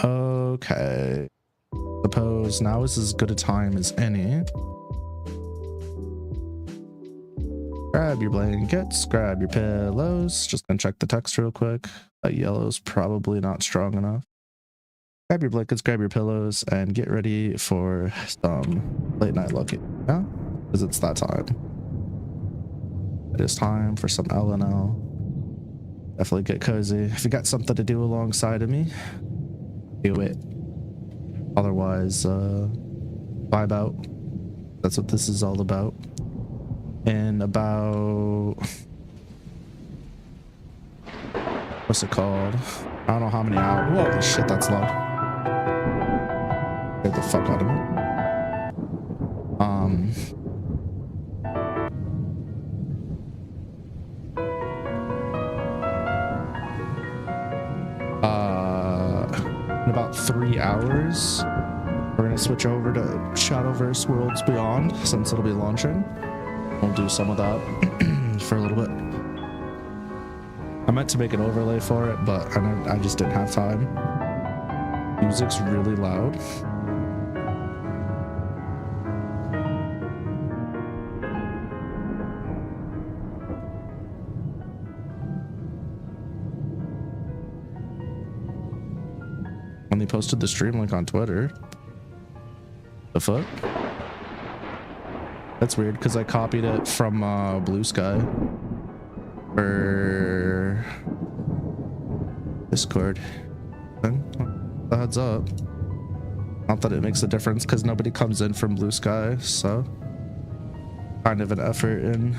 Okay. Suppose now is as good a time as any. Grab your blankets, grab your pillows. Just gonna check the text real quick. That yellow's probably not strong enough. Grab your blankets, grab your pillows, and get ready for some late night lucky. Yeah? Because it's that time. It is time for some LNL. Definitely get cozy. If you got something to do alongside of me, do it. Otherwise, vibe out. That's what this is all about. In about... what's it called? I don't know how many hours. Holy shit, that's loud. Get the fuck out of me. In about 3 hours, we're gonna switch over to Shadowverse Worlds Beyond since it'll be launching. We'll do some of that for a little bit. I meant to make an overlay for it, but I just didn't have time. Music's really loud. And they posted the stream link on Twitter. The fuck? That's weird because I copied it from Blue Sky or Discord. The heads up. Not that it makes a difference because nobody comes in from Blue Sky, so kind of an effort in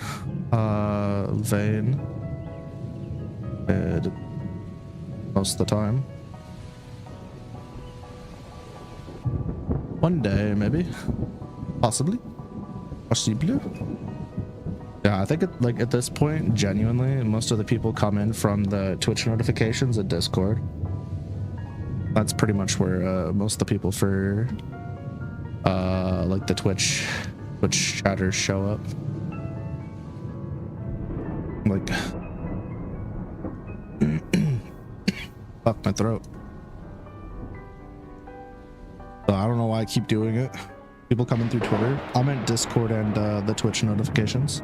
vain most of the time. One day, maybe, possibly. Yeah, I think like at this point, genuinely, most of the people come in from the Twitch notifications at Discord. That's pretty much where most of the people for like the Twitch chatters show up. Like, fuck my throat. So I don't know why I keep doing it. People coming through Twitter. I meant Discord and the Twitch notifications.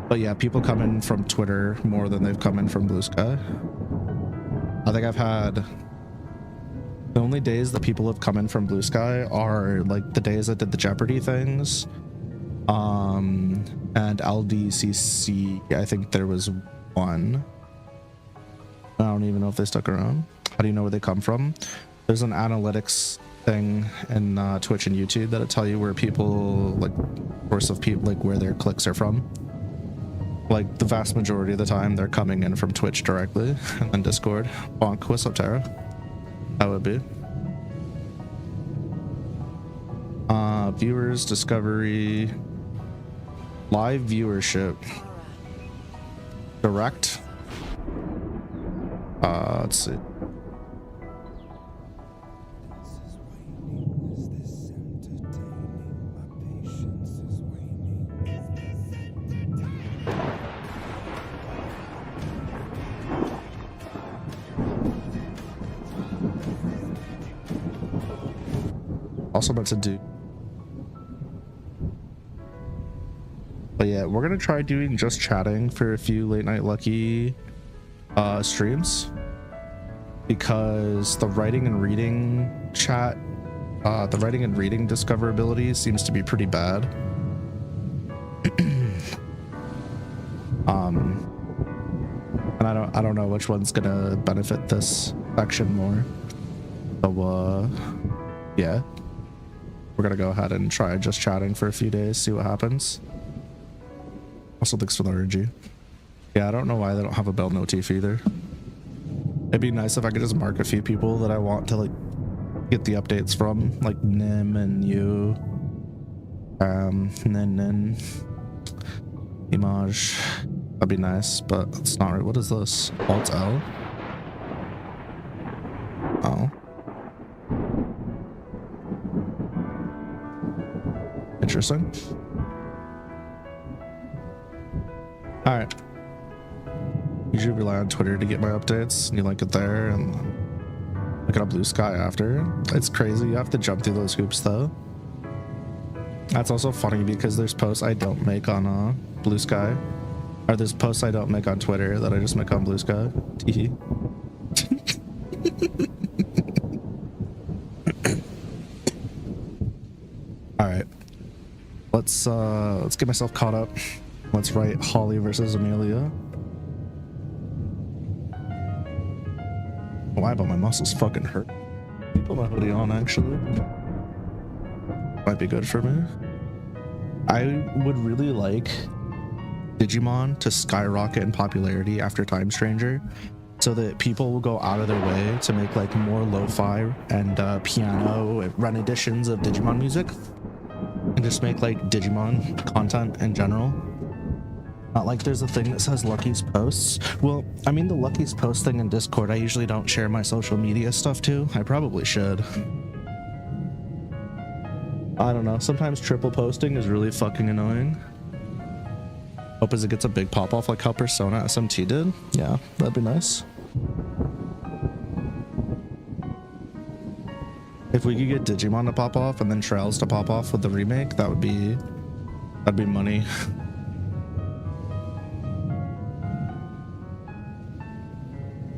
But yeah, people come in from Twitter more than they've come in from Blue Sky. I think I've had... the only days that people have come in from Blue Sky are like the days I did the Jeopardy things. And LDCC, I think there was one. I don't even know if they stuck around. How do you know where they come from? There's an analytics thing in Twitch and YouTube that'll tell you where people, like, source of people, like where their clicks are from. Like the vast majority of the time they're coming in from Twitch directly and then Discord. Bonk, what's up, Tara? That would be. Viewers, discovery, live viewership, direct. Let's see. Also meant to do, but yeah, we're gonna try doing just chatting for a few late night lucky streams, because the writing and reading chat, the writing and reading discoverability seems to be pretty bad. And I don't know which one's gonna benefit this section more. So yeah. We're gonna go ahead and try just chatting for a few days, see what happens. Also, thanks for the RNG. Yeah, I don't know why they don't have a bell notif either. It'd be nice if I could just mark a few people that I want to like get the updates from, like Nim and you, Nin, Nimadj. That'd be nice, but it's not right. What is this? Alt L? Oh. Interesting. All right. Usually rely on Twitter to get my updates, and you link it there, and Look at a blue sky after. It's crazy. You have to jump through those hoops though. That's also funny because there's posts I don't make on Blue Sky. Or there's posts I don't make on Twitter that I just make on Blue Sky. Teehee. Alright. Let's get myself caught up. Let's write Holly versus Emilia. Why, but my muscles fucking hurt. Put my hoodie on actually. Might be good for me. I would really like Digimon to skyrocket in popularity after Time Stranger, so that people will go out of their way to make like more lo-fi and piano renditions of Digimon music, and just make like Digimon content in general. Not like there's a thing that says Lucky's posts. Well, I mean, the Lucky's post thing in Discord, I usually don't share my social media stuff to. I probably should. I don't know. Sometimes triple posting is really fucking annoying. Hope as it gets a big pop off like how Persona SMT did. Yeah, that'd be nice. If we could get Digimon to pop off and then Trails to pop off with the remake, that'd be money.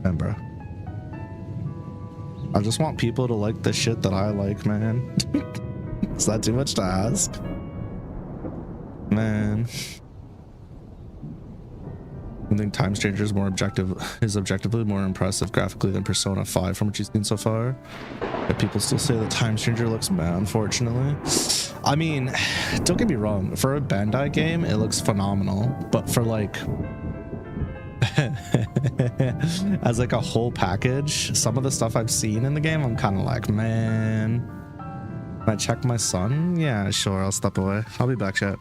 Man, bro. I just want people to like the shit that I like, man. Is that too much to ask? Man. I think Time Stranger is objectively more impressive graphically than Persona 5 from what you've seen so far. But people still say that Time Stranger looks meh, unfortunately. I mean, don't get me wrong, for a Bandai game, it looks phenomenal. But for like as like a whole package, some of the stuff I've seen in the game, I'm kind of like, man. Can I check my son? Yeah, sure, I'll step away. I'll be back, chat.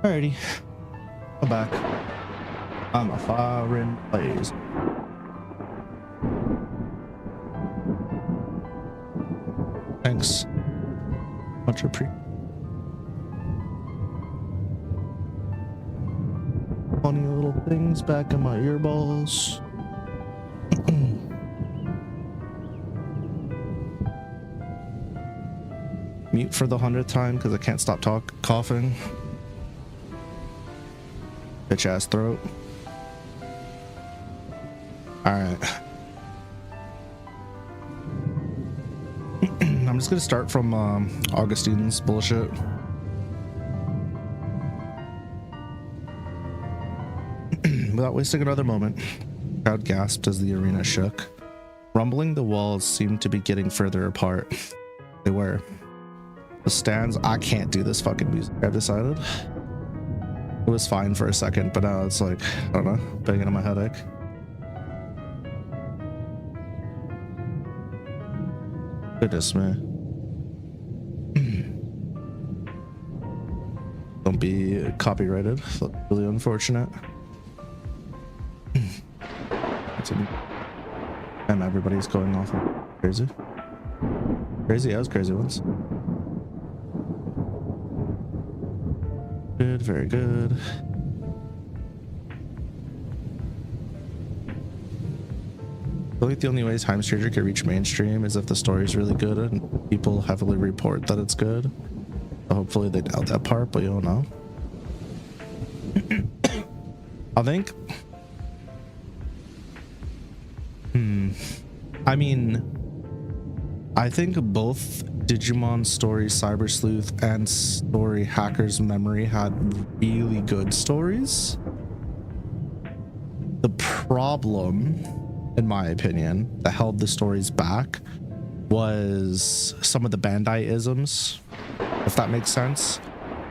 Alrighty, I'm back. I'm a firing blaze. Thanks. Much appreciated. Funny little things back in my earballs. Mute for the 100th time because I can't stop coughing. Bitch ass throat. Alright. I'm just gonna start from Augustine's bullshit. Without wasting another moment, the crowd gasped as the arena shook. Rumbling, the walls seemed to be getting further apart. They were. The stands, I can't do this fucking music, I've decided. It was fine for a second, but now it's like, I don't know, banging on my headache. Goodness me. Don't be copyrighted. That's really unfortunate. And everybody's going off crazy. Crazy as crazy ones. Good, very good. I feel like the only way Hainme Stranger can reach mainstream is if the story is really good and people heavily report that it's good. So hopefully they doubt that part, but you don't know. I think. I think both Digimon Story Cyber Sleuth and Story Hacker's Memory had really good stories. The problem, in my opinion, that held the stories back was some of the Bandai-isms, if that makes sense.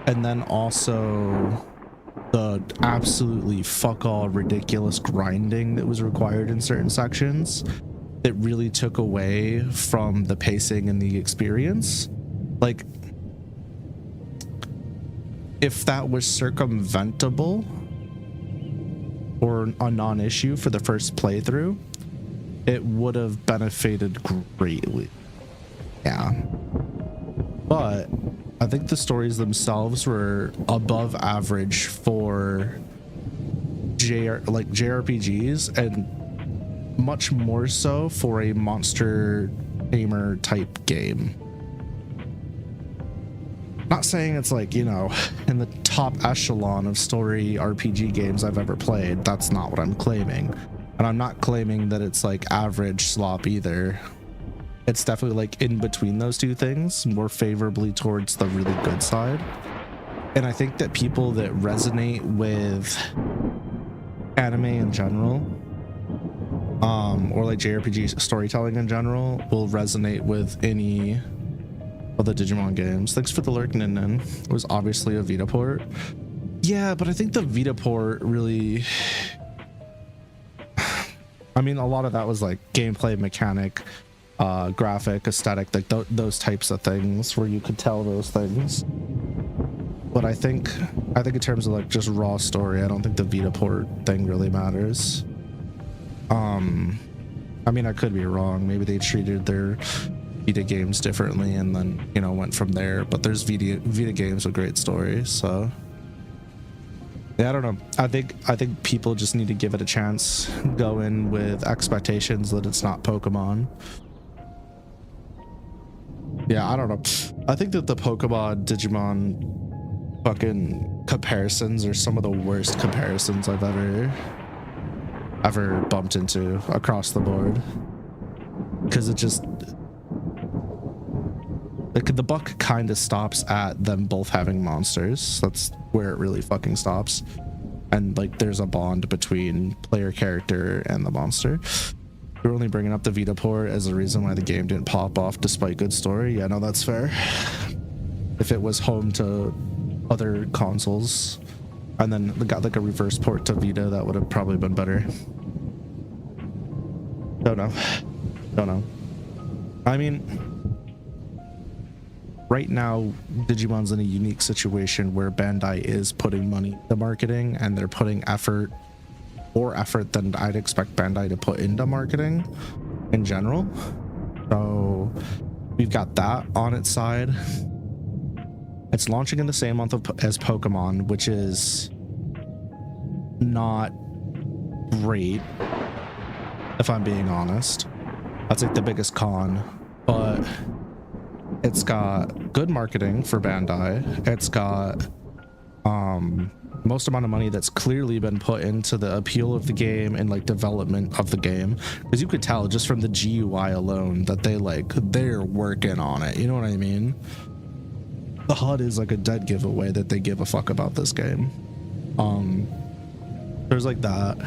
And then also the absolutely fuck all ridiculous grinding that was required in certain sections that really took away from the pacing and the experience. Like, if that was circumventable or a non-issue for the first playthrough, it would have benefited greatly. Yeah. But I think the stories themselves were above average for JRPGs, and much more so for a monster tamer type game. Not saying it's like, you know, in the top echelon of story RPG games I've ever played. That's not what I'm claiming. And I'm not claiming that it's like average slop either. It's definitely like in between those two things, more favorably towards the really good side. And I think that people that resonate with anime in general, or like JRPG storytelling in general, will resonate with any of the Digimon games. Thanks for the lurk, Nin. It was obviously a Vita port. Yeah, but I think the Vita port really... I mean, a lot of that was like gameplay mechanic, graphic, aesthetic, like those types of things where you could tell those things. But I think in terms of like just raw story, I don't think the Vita port thing really matters. I mean, I could be wrong. Maybe they treated their Vita games differently and then, you know, went from there. But there's Vita games with great stories, so yeah, I don't know. I think people just need to give it a chance. Go in with expectations that it's not Pokemon. Yeah, I don't know. I think that the Pokemon Digimon fucking comparisons are some of the worst comparisons I've ever bumped into across the board, because it just, like, the buck kind of stops at them both having monsters. That's where it really fucking stops. And like there's a bond between player character and the monster. You're only bringing up the Vita port as a reason why the game didn't pop off despite good story. Yeah, no, that's fair. If it was home to other consoles and then got like a reverse port to Vita, that would have probably been better. Don't know. I mean, right now Digimon's in a unique situation where Bandai is putting money into marketing, and they're putting more effort than I'd expect Bandai to put into marketing in general. So we've got that on its side. It's launching in the same month as Pokemon, which is not great, if I'm being honest. That's like the biggest con, but it's got good marketing for Bandai. It's got most amount of money that's clearly been put into the appeal of the game and like development of the game, because you could tell just from the GUI alone that they're working on it, you know what I mean? The HUD is like a dead giveaway that they give a fuck about this game. There's like that.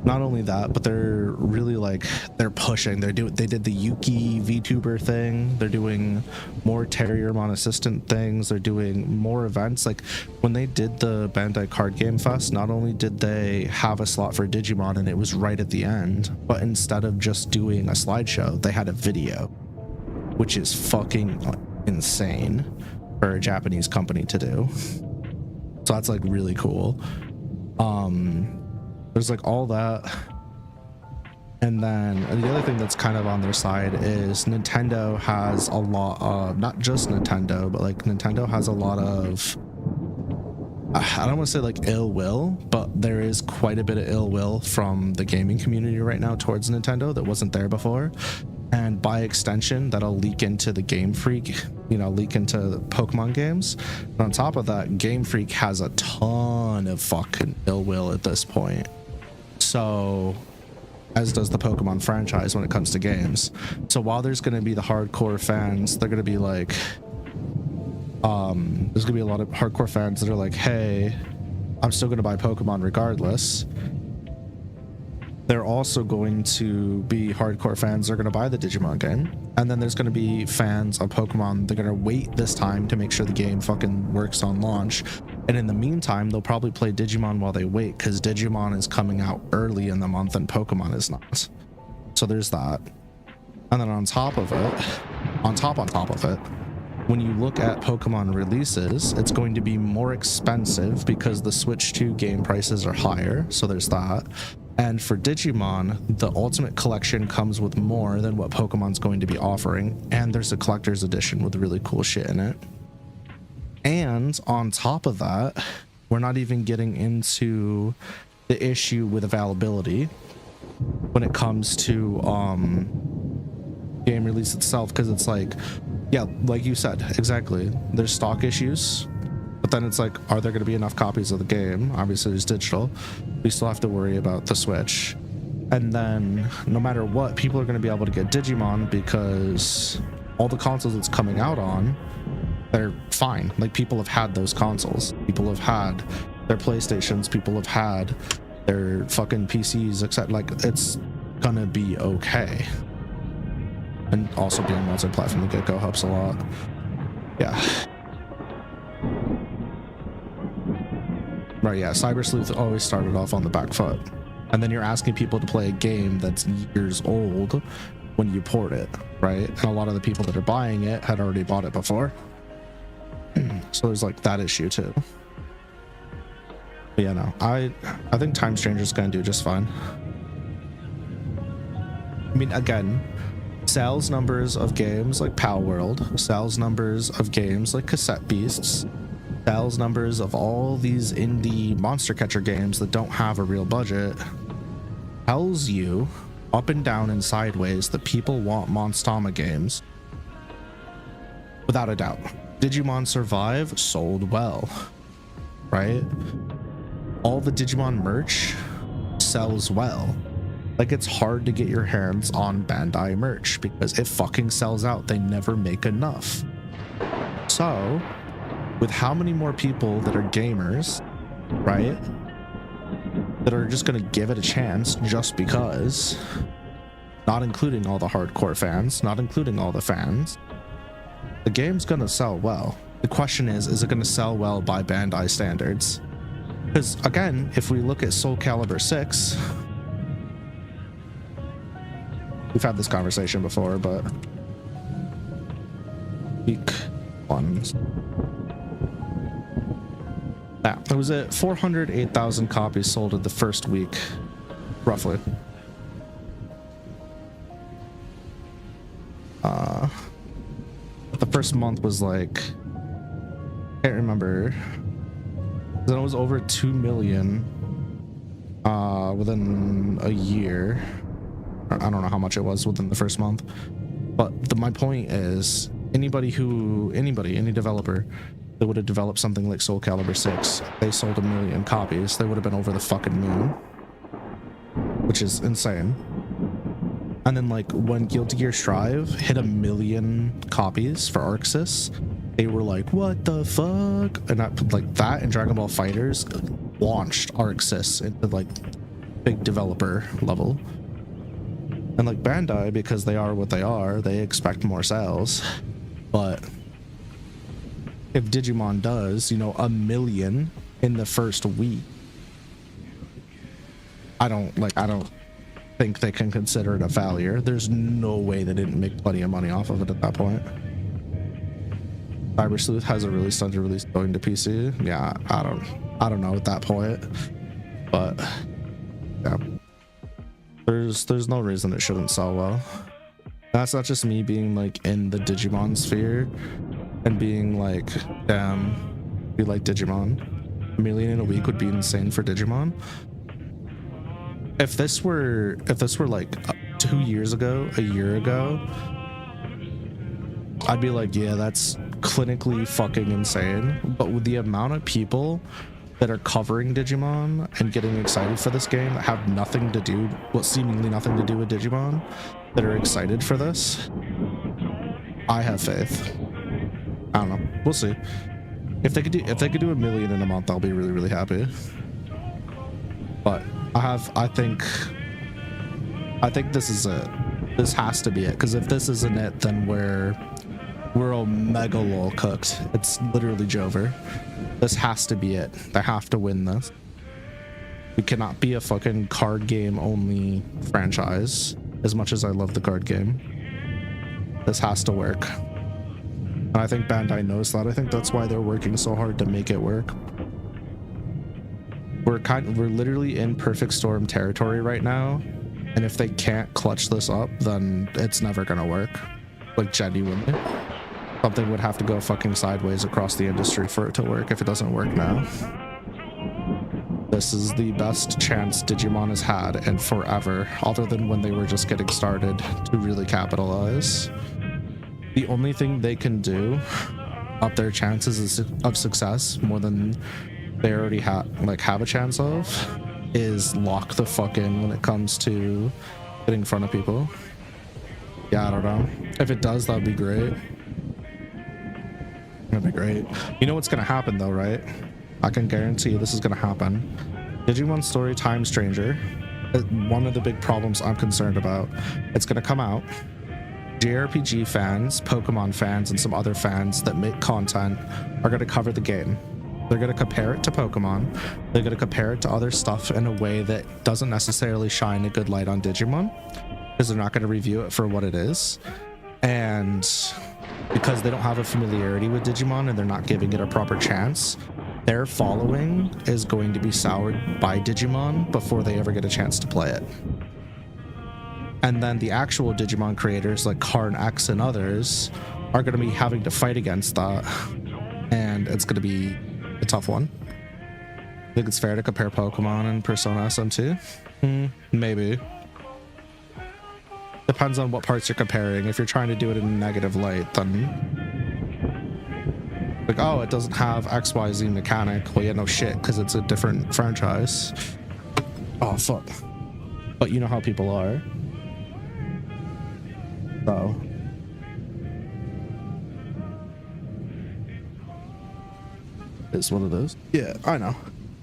Not only that, but they're really like, they're pushing. They did the Yuki VTuber thing. They're doing more Terrier Mon Assistant things. They're doing more events. Like when they did the Bandai Card Game Fest, not only did they have a slot for Digimon and it was right at the end, but instead of just doing a slideshow, they had a video, which is fucking insane for a Japanese company to do. So that's like really cool. There's like all that, and then the other thing that's kind of on their side is Nintendo has a lot of, not just Nintendo, but like Nintendo has a lot of, I don't want to say like ill will, but there is quite a bit of ill will from the gaming community right now towards Nintendo that wasn't there before, and by extension that'll leak into the Game Freak, leak into Pokemon games. And on top of that, Game Freak has a ton of fucking ill will at this point. So, as does the Pokemon franchise when it comes to games. So while there's going to be the hardcore fans, they're going to be like, there's going to be a lot of hardcore fans that are like, hey, I'm still going to buy Pokemon regardless. They're also going to be hardcore fans that are going to buy the Digimon game. And then there's going to be fans of Pokemon. They're going to wait this time to make sure the game fucking works on launch. And in the meantime, they'll probably play Digimon while they wait, because Digimon is coming out early in the month and Pokemon is not. So there's that. And then on top of it, when you look at Pokemon releases, it's going to be more expensive because the Switch 2 game prices are higher. So there's that. And for Digimon, the Ultimate Collection comes with more than what Pokemon's going to be offering. And there's a collector's edition with really cool shit in it. And on top of that, we're not even getting into the issue with availability when it comes to game release itself, because it's like, yeah, like you said, exactly, there's stock issues, but then it's like, are there going to be enough copies of the game? Obviously there's digital, we still have to worry about the Switch. And then no matter what, people are going to be able to get Digimon because all the consoles it's coming out on, they're fine. Like, people have had those consoles, people have had their PlayStations, people have had their fucking PCs, except like, it's gonna be okay. And also being multi-plat from the get-go helps a lot. Yeah. Right, yeah, Cyber Sleuth always started off on the back foot. And then you're asking people to play a game that's years old when you port it, right? And a lot of the people that are buying it had already bought it before. So there's like that issue too. But yeah, no, I think Time Stranger's gonna do just fine. I mean, again, sales numbers of games like Pal World, sales numbers of games like Cassette Beasts, sales numbers of all these indie monster catcher games that don't have a real budget tells you up and down and sideways that people want Monstama games. Without a doubt. Digimon Survive sold well, right? All the Digimon merch sells well. Like, it's hard to get your hands on Bandai merch because it fucking sells out. They never make enough. So, with how many more people that are gamers, right, that are just gonna give it a chance just because, not including all the hardcore fans, not including all the fans, the game's gonna sell well. The question is it gonna sell well by Bandai standards? Because again, if we look at Soul Calibur 6, we've had this conversation before, but week one, yeah, it was at 408,000 copies sold in the first week, roughly. first month was like, can't remember. Then it was over 2 million within a year. I don't know how much it was within the first month, but my point is, any developer that would have developed something like Soul Calibur 6, they sold 1 million copies, they would have been over the fucking moon, which is insane. And then like when Guilty Gear Strive hit 1 million copies for Arxis, they were like, what the fuck? And that and Dragon Ball Fighters launched Arxis into like big developer level. And like Bandai, because they are what they are, they expect more sales. But if Digimon does, 1 million in the first week, I don't think they can consider it a failure. There's no way they didn't make plenty of money off of it at that point. Cyber Sleuth has a release under release going to PC. Yeah, I don't know at that point, but yeah, there's no reason it shouldn't sell well. That's not just me being like in the Digimon sphere and being like, damn, we like Digimon. 1 million in a week would be insane for Digimon. If this were like 2 years ago, a year ago, I'd be like, yeah, that's clinically fucking insane. But with the amount of people that are covering Digimon and getting excited for this game that have nothing to do, seemingly nothing to do with Digimon, that are excited for this, I have faith. I don't know, we'll see. If they could do 1 million in a month, I'll be really, really happy. But I think this is it. This has to be it, because if this isn't it, then we're omega lol cooked. It's literally Jover. This has to be it. They have to win this. We cannot be a fucking card game only franchise, as much as I love the card game. This has to work. And I think Bandai knows that. I think that's why they're working so hard to make it work. We're literally in perfect storm territory right now, and if they can't clutch this up, then it's never gonna work. Like, genuinely, something would have to go fucking sideways across the industry for it to work if it doesn't work now. This is the best chance Digimon has had in forever, other than when they were just getting started, to really capitalize. The only thing they can do up their chances of success, more than they already have a chance of, is lock the fuck in when it comes to getting in front of people. Yeah, I don't know. If it does, that'd be great. That'd be great. You know what's gonna happen though, right? I can guarantee you this is gonna happen. Digimon Story Time Stranger, one of the big problems I'm concerned about. It's gonna come out. JRPG fans, Pokemon fans, and some other fans that make content are gonna cover the game. They're going to compare it to Pokemon. They're going to compare it to other stuff in a way that doesn't necessarily shine a good light on Digimon, because they're not going to review it for what it is. And because they don't have a familiarity with Digimon and they're not giving it a proper chance, their following is going to be soured by Digimon before they ever get a chance to play it. And then the actual Digimon creators like Karn X and others are going to be having to fight against that. And it's going to be a tough one. I think it's fair to compare Pokemon and Persona SM2. Maybe. Depends on what parts you're comparing. If you're trying to do it in a negative light, then like, oh, it doesn't have XYZ mechanic. Well, yeah, no shit, because it's a different franchise. Oh, fuck. But you know how people are. So. Is what it is. Yeah, I know.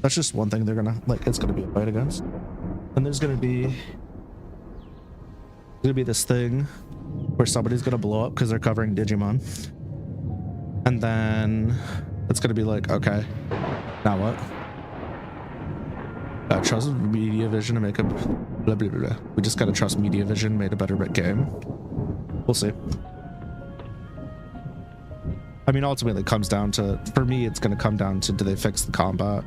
That's just one thing they're gonna it's gonna be a fight against. And there's gonna be this thing where somebody's gonna blow up because they're covering Digimon, and then it's gonna be like, okay, now what? Trust Media Vision to make a blah, blah, blah, blah. We just gotta trust Media Vision made a better game. We'll see. I mean, ultimately it comes down to, for me, it's going to come down to, do they fix the combat?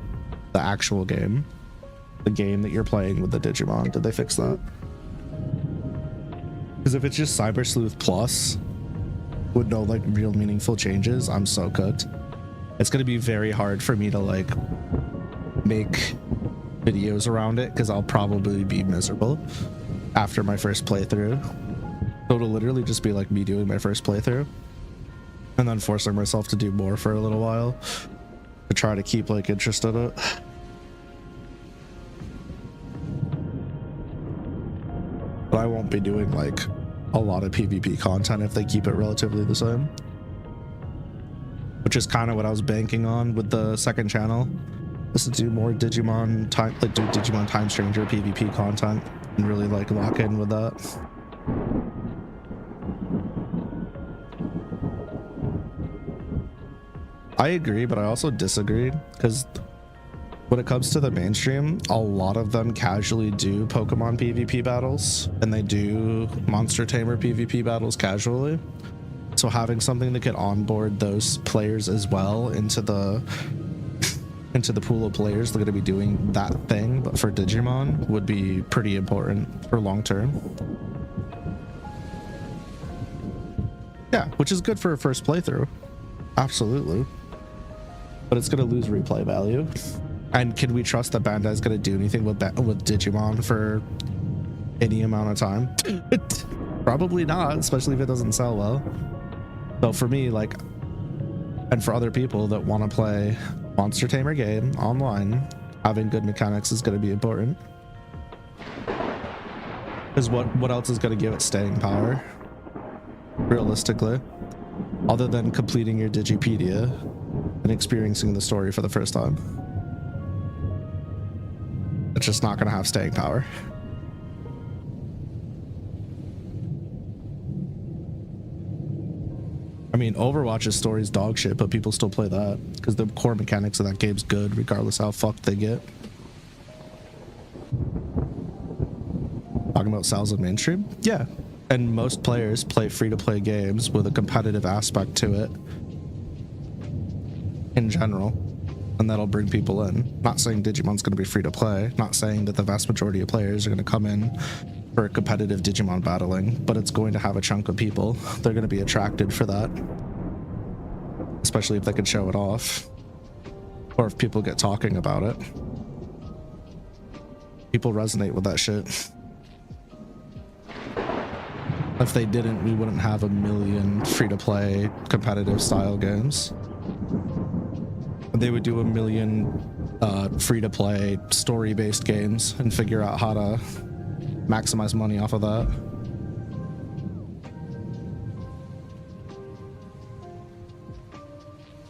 The actual game. The game that you're playing with the Digimon. Did they fix that? Because if it's just Cyber Sleuth Plus, with no like real meaningful changes, I'm so cooked. It's gonna be very hard for me to like make videos around it because I'll probably be miserable after my first playthrough. So it'll literally just be like me doing my first playthrough and then forcing myself to do more for a little while to try to keep like interest in it. But I won't be doing like a lot of PvP content if they keep it relatively the same, which is kind of what I was banking on with the second channel, is to do more Digimon time, like do Digimon Time Stranger PvP content and really like lock in with that. I agree, but I also disagree, because when it comes to the mainstream, a lot of them casually do Pokemon PvP battles, and they do Monster Tamer PvP battles casually. So having something that could onboard those players as well into the pool of players that are going to be doing that thing, but for Digimon, would be pretty important for long term. Yeah, which is good for a first playthrough. Absolutely. But it's going to lose replay value. And can we trust that Bandai is going to do anything with Digimon for any amount of time? Probably not, especially if it doesn't sell well. So for me, like, and for other people that want to play Monster Tamer game online, having good mechanics is going to be important. Because what else is going to give it staying power, realistically, other than completing your Digipedia and experiencing the story for the first time? It's just not going to have staying power. I mean, Overwatch's story's dog shit, but people still play that because the core mechanics of that game's good regardless how fucked they get. Talking about sales in mainstream? Yeah. And most players play free-to-play games with a competitive aspect to it in general, and that'll bring people in. Not saying Digimon's going to be free-to-play, not saying that the vast majority of players are going to come in for competitive Digimon battling, but it's going to have a chunk of people. They're going to be attracted for that, especially if they can show it off, or if people get talking about it. People resonate with that shit. If they didn't, we wouldn't have a million free-to-play competitive style games. They would do a million free-to-play story-based games and figure out how to maximize money off of that.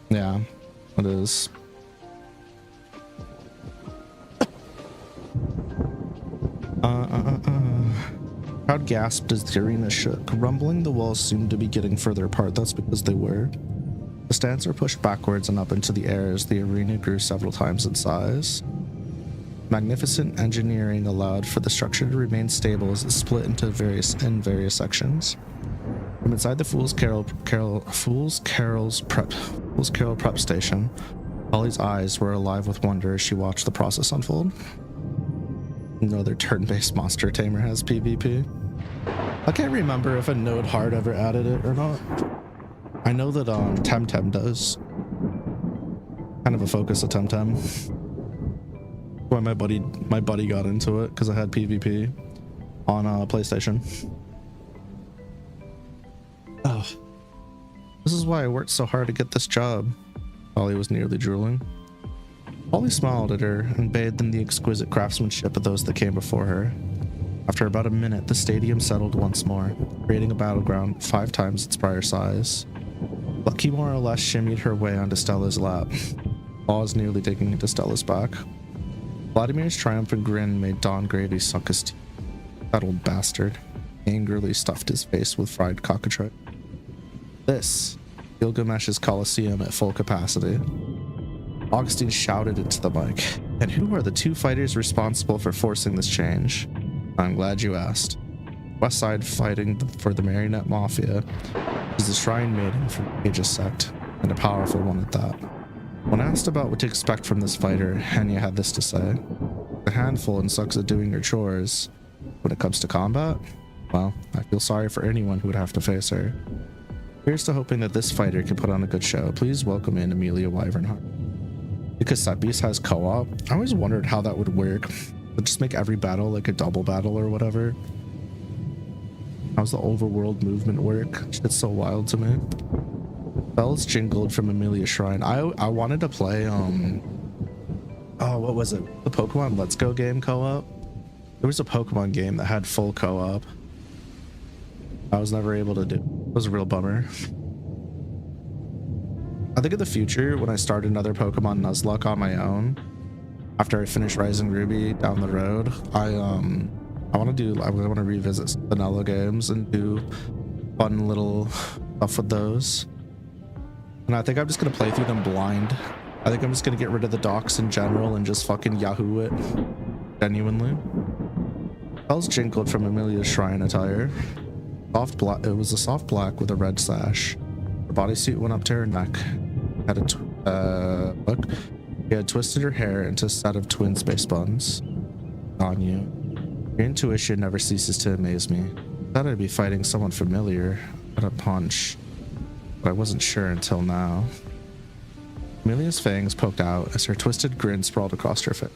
Yeah, it is. Crowd gasped as the arena shook. Rumbling, the walls seemed to be getting further apart. That's because they were. The stands were pushed backwards and up into the air as the arena grew several times in size. Magnificent engineering allowed for the structure to remain stable as it split into various sections. From inside the Fool's Carol prep station, Holly's eyes were alive with wonder as she watched the process unfold. Another turn-based Monster Tamer has PvP. I can't remember if a Node Hard ever added it or not. I know that Temtem does. Kind of a focus of Temtem. Why my buddy got into it because I had PvP on PlayStation. Oh, this is why I worked so hard to get this job. Holly was nearly drooling. Holly smiled at her and bathed in the exquisite craftsmanship of those that came before her. After about a minute, the stadium settled once more, creating a battleground 5 times its prior size. Lucky more or less shimmied her way onto Stella's lap, paws nearly digging into Stella's back. Vladimir's triumphant grin made Don Gravy suck his teeth. That old bastard angrily stuffed his face with fried cockatrice. This, Gilgamesh's Coliseum at full capacity. Augustine shouted into the mic. And who are the 2 fighters responsible for forcing this change? I'm glad you asked. Westside fighting for the Marionette Mafia is the Shrine Maiden from the Aegis sect, and a powerful one at that. When asked about what to expect from this fighter, Hanya had this to say. A handful and sucks at doing your chores. When it comes to combat, well, I feel sorry for anyone who would have to face her. Here's to hoping that this fighter can put on a good show. Please welcome in Emilia Wyvernheart. Because Seppies has co-op, I always wondered how that would work. But just make every battle like a double battle or whatever. How's the overworld movement work? Shit's so wild to me. Bells jingled from Emilia's shrine. I wanted to play oh, what was it? The Pokemon Let's Go game co-op? There was a Pokemon game that had full co-op. I was never able to do. It was a real bummer. I think in the future, when I start another Pokemon Nuzlocke on my own, after I finish Rising Ruby down the road, I want to revisit vanilla games and do fun little stuff with those. And I think I'm just gonna play through them blind. I think I'm just gonna get rid of the docs in general and just fucking Yahoo it. Genuinely. Bells jingled from Emilia's shrine attire. Soft black. It was a soft black with a red sash. Her bodysuit went up to her neck. Had a look. She had twisted her hair into a set of twin space buns. On you. Your intuition never ceases to amaze me. I thought I'd be fighting someone familiar at a punch, but I wasn't sure until now. Emilia's fangs poked out as her twisted grin sprawled across her face.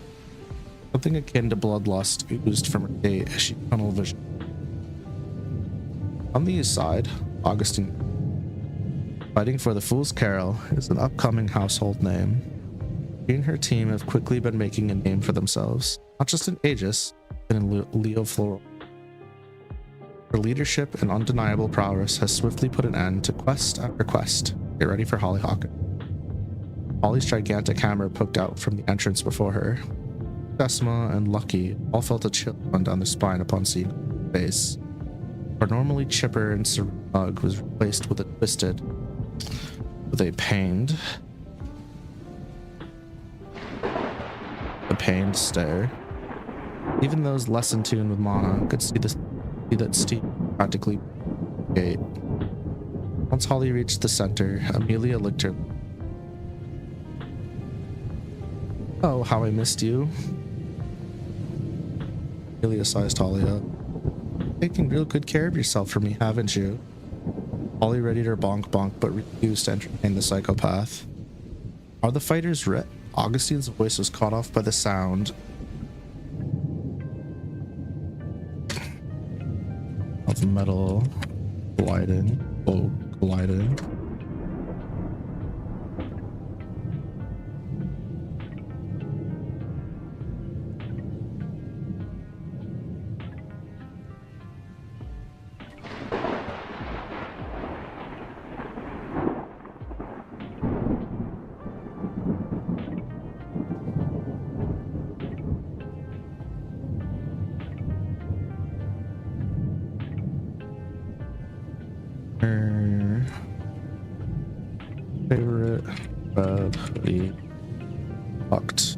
Something akin to bloodlust oozed from her gait as she tunnel vision. On the east side, Augustine. Fighting for the Fool's Carol is an upcoming household name. She and her team have quickly been making a name for themselves, not just in Aegis, but in Leo Floral. Her leadership and undeniable prowess has swiftly put an end to quest after quest. Get ready for Hollyhock. Holly's gigantic hammer poked out from the entrance before her. Desma and Lucky all felt a chill run down their spine upon seeing her face. Our normally chipper and serene mug was replaced with a pained stare. Even those less in tune with mana could see that Steve practically gate. Once Holly reached the center, Emilia licked her. Oh, how I missed you. Emilia sized Holly up. Taking real good care of yourself for me, haven't you? Holly readied her bonk bonk, but refused to entertain the psychopath. Are the fighters ready? Augustine's voice was cut off by the sound of metal colliding. Her favorite red hoodie fucked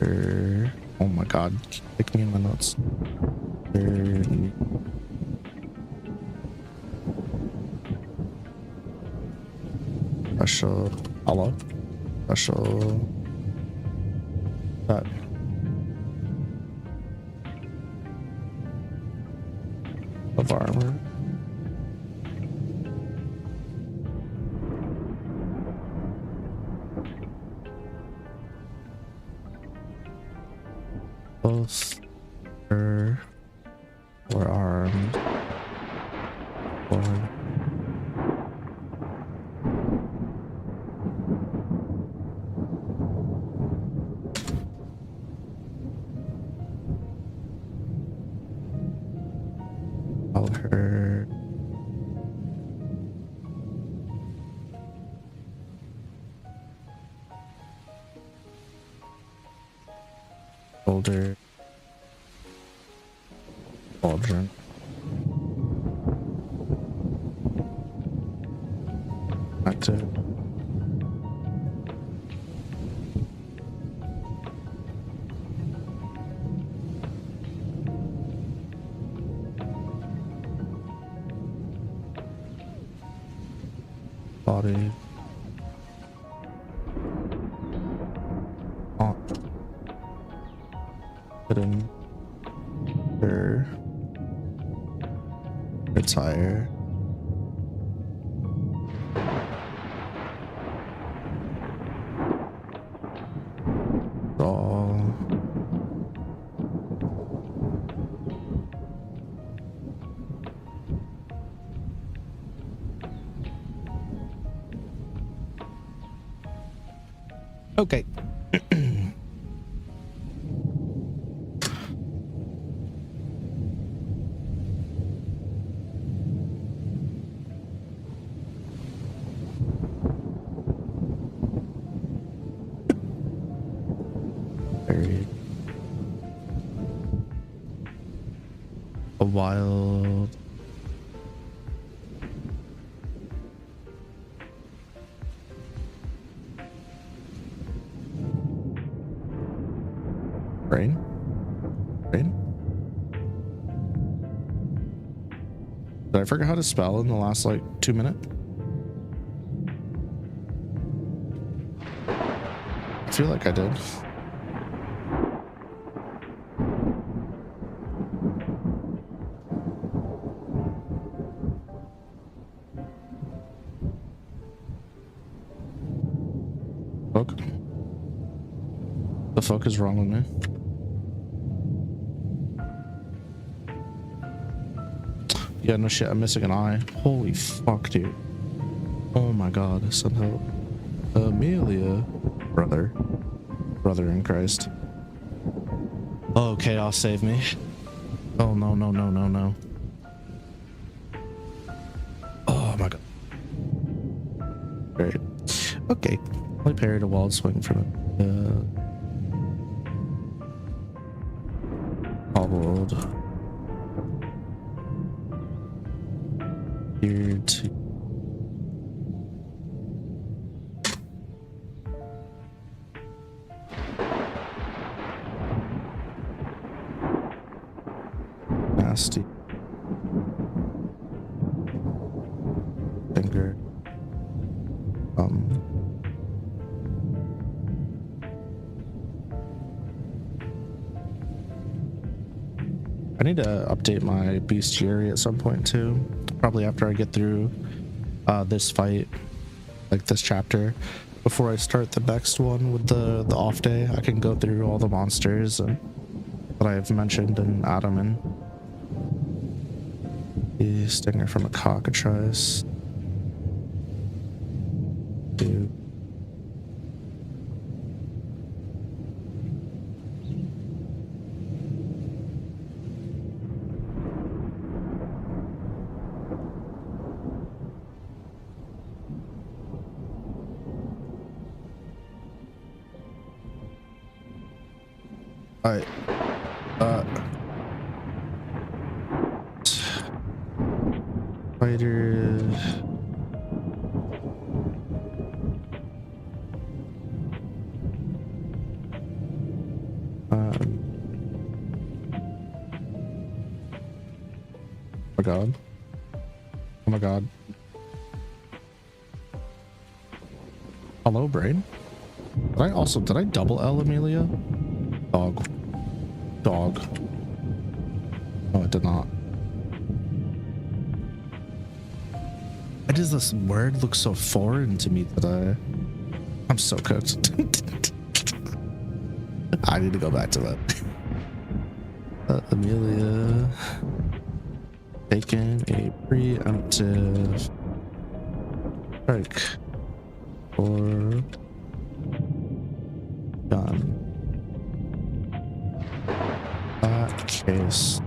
her. Oh my god, pick me in my notes. Her special that of armor. Both were armed. Her older cauldron. Active. Body on putting her attire Okay. A wild rain. Did I forget how to spell in the last like 2 minutes? I feel like I did. Fuck. The fuck is wrong with me? Yeah, no shit, I'm missing an eye. Holy fuck, dude. Oh my god, somehow. Emilia. Brother in Christ. Oh, chaos, save me. Oh, no. Oh my god. Great. Okay. I parried a wild swing from it. Hobbled. Here to nasty finger. I need to update my bestiary at some point too. Probably after I get through this fight, like this chapter, before I start the next one with the off day. I can go through all the monsters that I've mentioned and add them in. The stinger from a cockatrice. Dude. Alright. Spider. Oh my god. Oh my god. Hello, brain. Did I double L Emilia? Dog. Oh, it did not. Why does this word look so foreign to me today? I'm so cooked. I need to go back to that. Emilia taking a preemptive strike for gun. That case,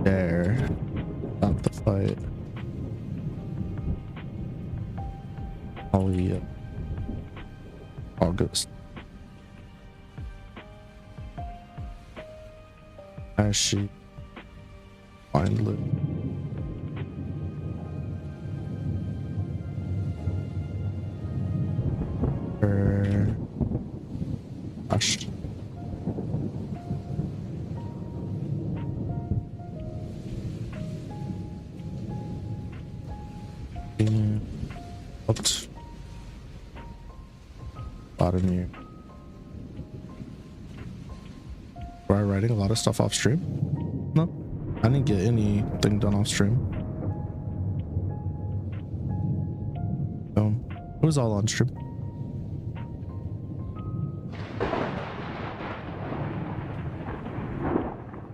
dare not the fight. August. As she finally crashed. Looked bottom here. Were I writing a lot of stuff off stream? No, I didn't get anything done off stream. It was all on stream. I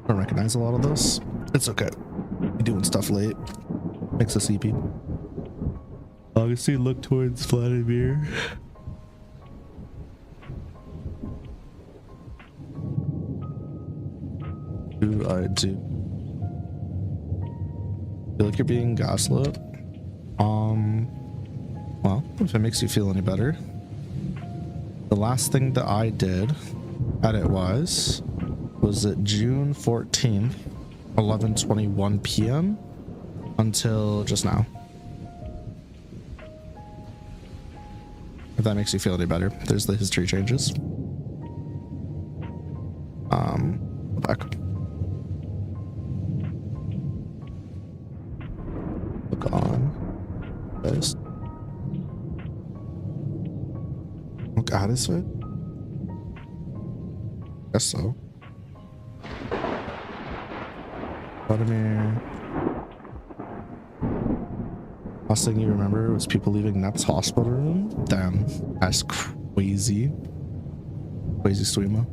don't recognize a lot of those. It's okay. You're doing stuff late. Makes us EP. Obviously, look towards Vladimir. Do I do? Feel like you're being gaslit? Well, if it makes you feel any better, the last thing that I did, edit-wise, was at June 14th, 11:21 p.m. until just now. If that makes you feel any better, there's the history changes. Go back. Look on this. Look at his face. Guess so. Vladimir. Last thing you remember was people leaving Net's hospital room? Damn, that's crazy. Crazy streamer.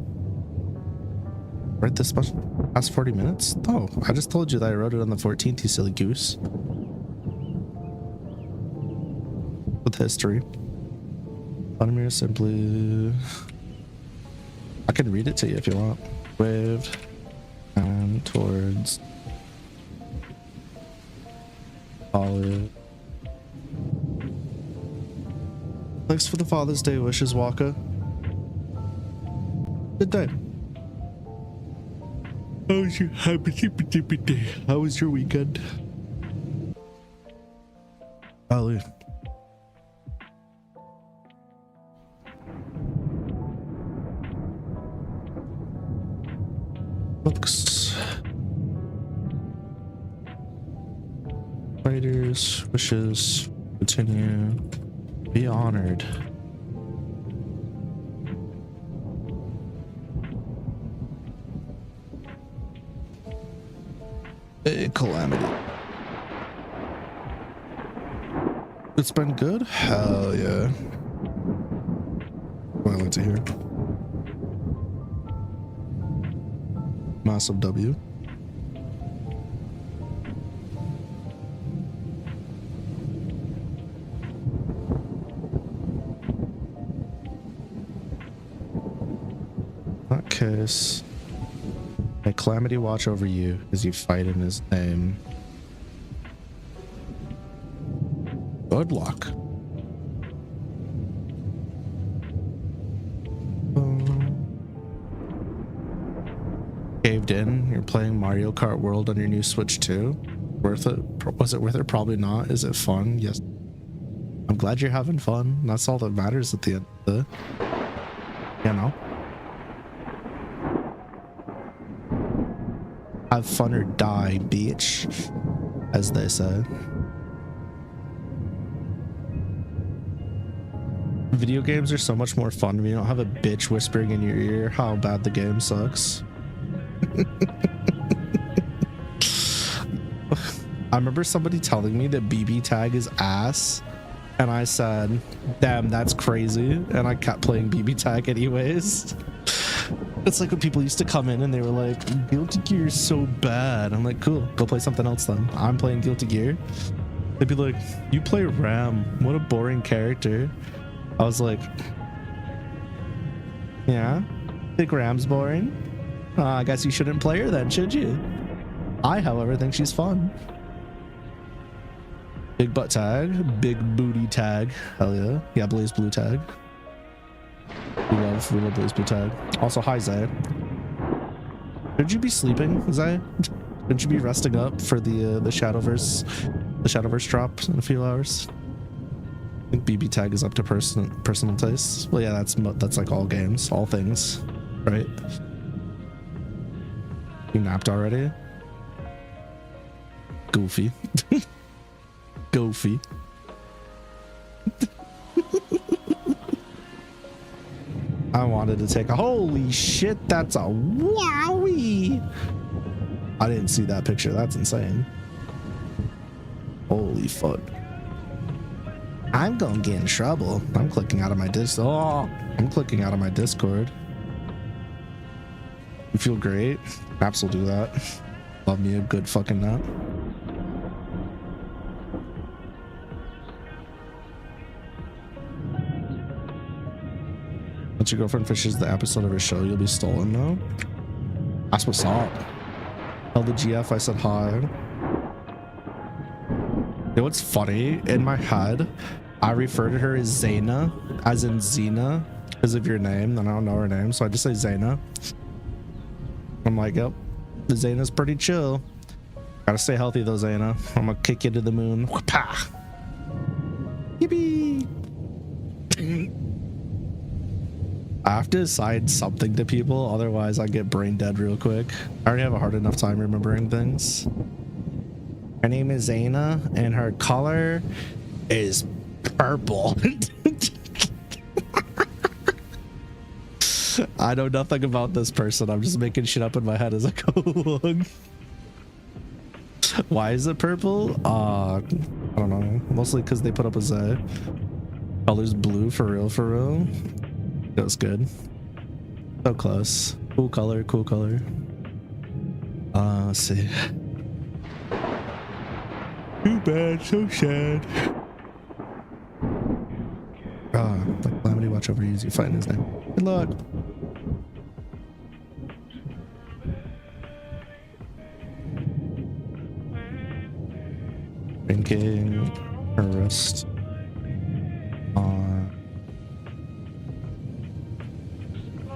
Read this much past 40 minutes? Oh, I just told you that I wrote it on the 14th, you silly goose. With history. Vladimir simply... I can read it to you if you want. Waved and towards Olive. Thanks for the Father's Day wishes, Waka. Good day. How was your happy day? How was your weekend? Ali. Books. Writers, wishes, continue. Be honored. A calamity. It's been good? Hell yeah. What I like to hear. Massive W. That case. May calamity watch over you as you fight in his name. Good luck. Caved in. You're playing Mario Kart World on your new Switch 2. Worth it? Was it worth it? Probably not. Is it fun? Yes. I'm glad you're having fun. That's all that matters at the end of the... You know? Have fun or die, bitch, as they say. Video games are so much more fun when you don't have a bitch whispering in your ear how bad the game sucks. I remember somebody telling me that BB tag is ass, and I said, damn, that's crazy, and I kept playing BB tag anyways. It's like when people used to come in and they were like, Guilty Gear is so bad. I'm like, cool, go play something else then. I'm playing Guilty Gear. They'd be like, you play Ram, what a boring character. I was like, yeah, think Ram's boring? I guess you shouldn't play her then, should you? I, however, think she's fun. Big butt tag, big booty tag. Hell yeah. Yeah, Blaze Blue tag. We love Blaze Blue tag. Also, hi Zay. Should you be sleeping, Zay? Shouldn't you be resting up for the Shadowverse drop in a few hours? I think BB tag is up to personal tastes. Well, yeah, that's like all games, all things, right? You napped already? Goofy. Goofy. I wanted to take a holy shit, that's a wowie. I didn't see that picture. That's insane. Holy fuck. I'm gonna get in trouble. I'm clicking out of my I'm clicking out of my Discord. You feel great? Apps will do that. Love me a good fucking nap. Once your girlfriend fishes the episode of her show, you'll be stolen though. That's what's up. Tell the GF I said hi. You know what's funny? In my head, I refer to her as Zaina, as in Xena, because of your name, and I don't know her name, so I just say Zaina. I'm like, yep, the Zaina's pretty chill. Gotta stay healthy though, Zaina. I'm gonna kick you to the moon. Whoopah! Yippee! I have to assign something to people, otherwise I get brain dead real quick. I already have a hard enough time remembering things. Her name is Zaina, and her color is purple. I know nothing about this person. I'm just making shit up in my head as I go along. Why is it purple? I don't know. Mostly because they put up a Z. Color's blue for real, for real. Feels good. So close. Cool color, cool color. Let's see. Too bad, so sad. Like Calamity, watch over you as you fight in his name. Good luck. Drinking her wrist on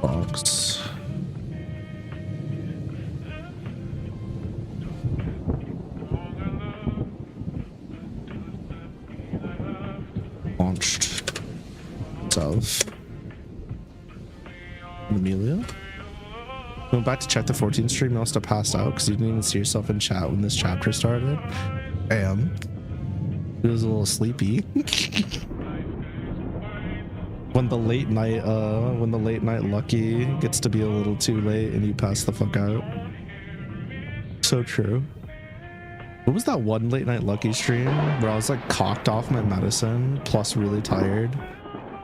box. Launched itself. Emilia. Going back to check the 14th stream, you must have passed out because you didn't even see yourself in chat when this chapter started. Damn. It was a little sleepy. When the late night lucky gets to be a little too late and you pass the fuck out. So true. What was that one late night lucky stream where I was like cocked off my medicine plus really tired?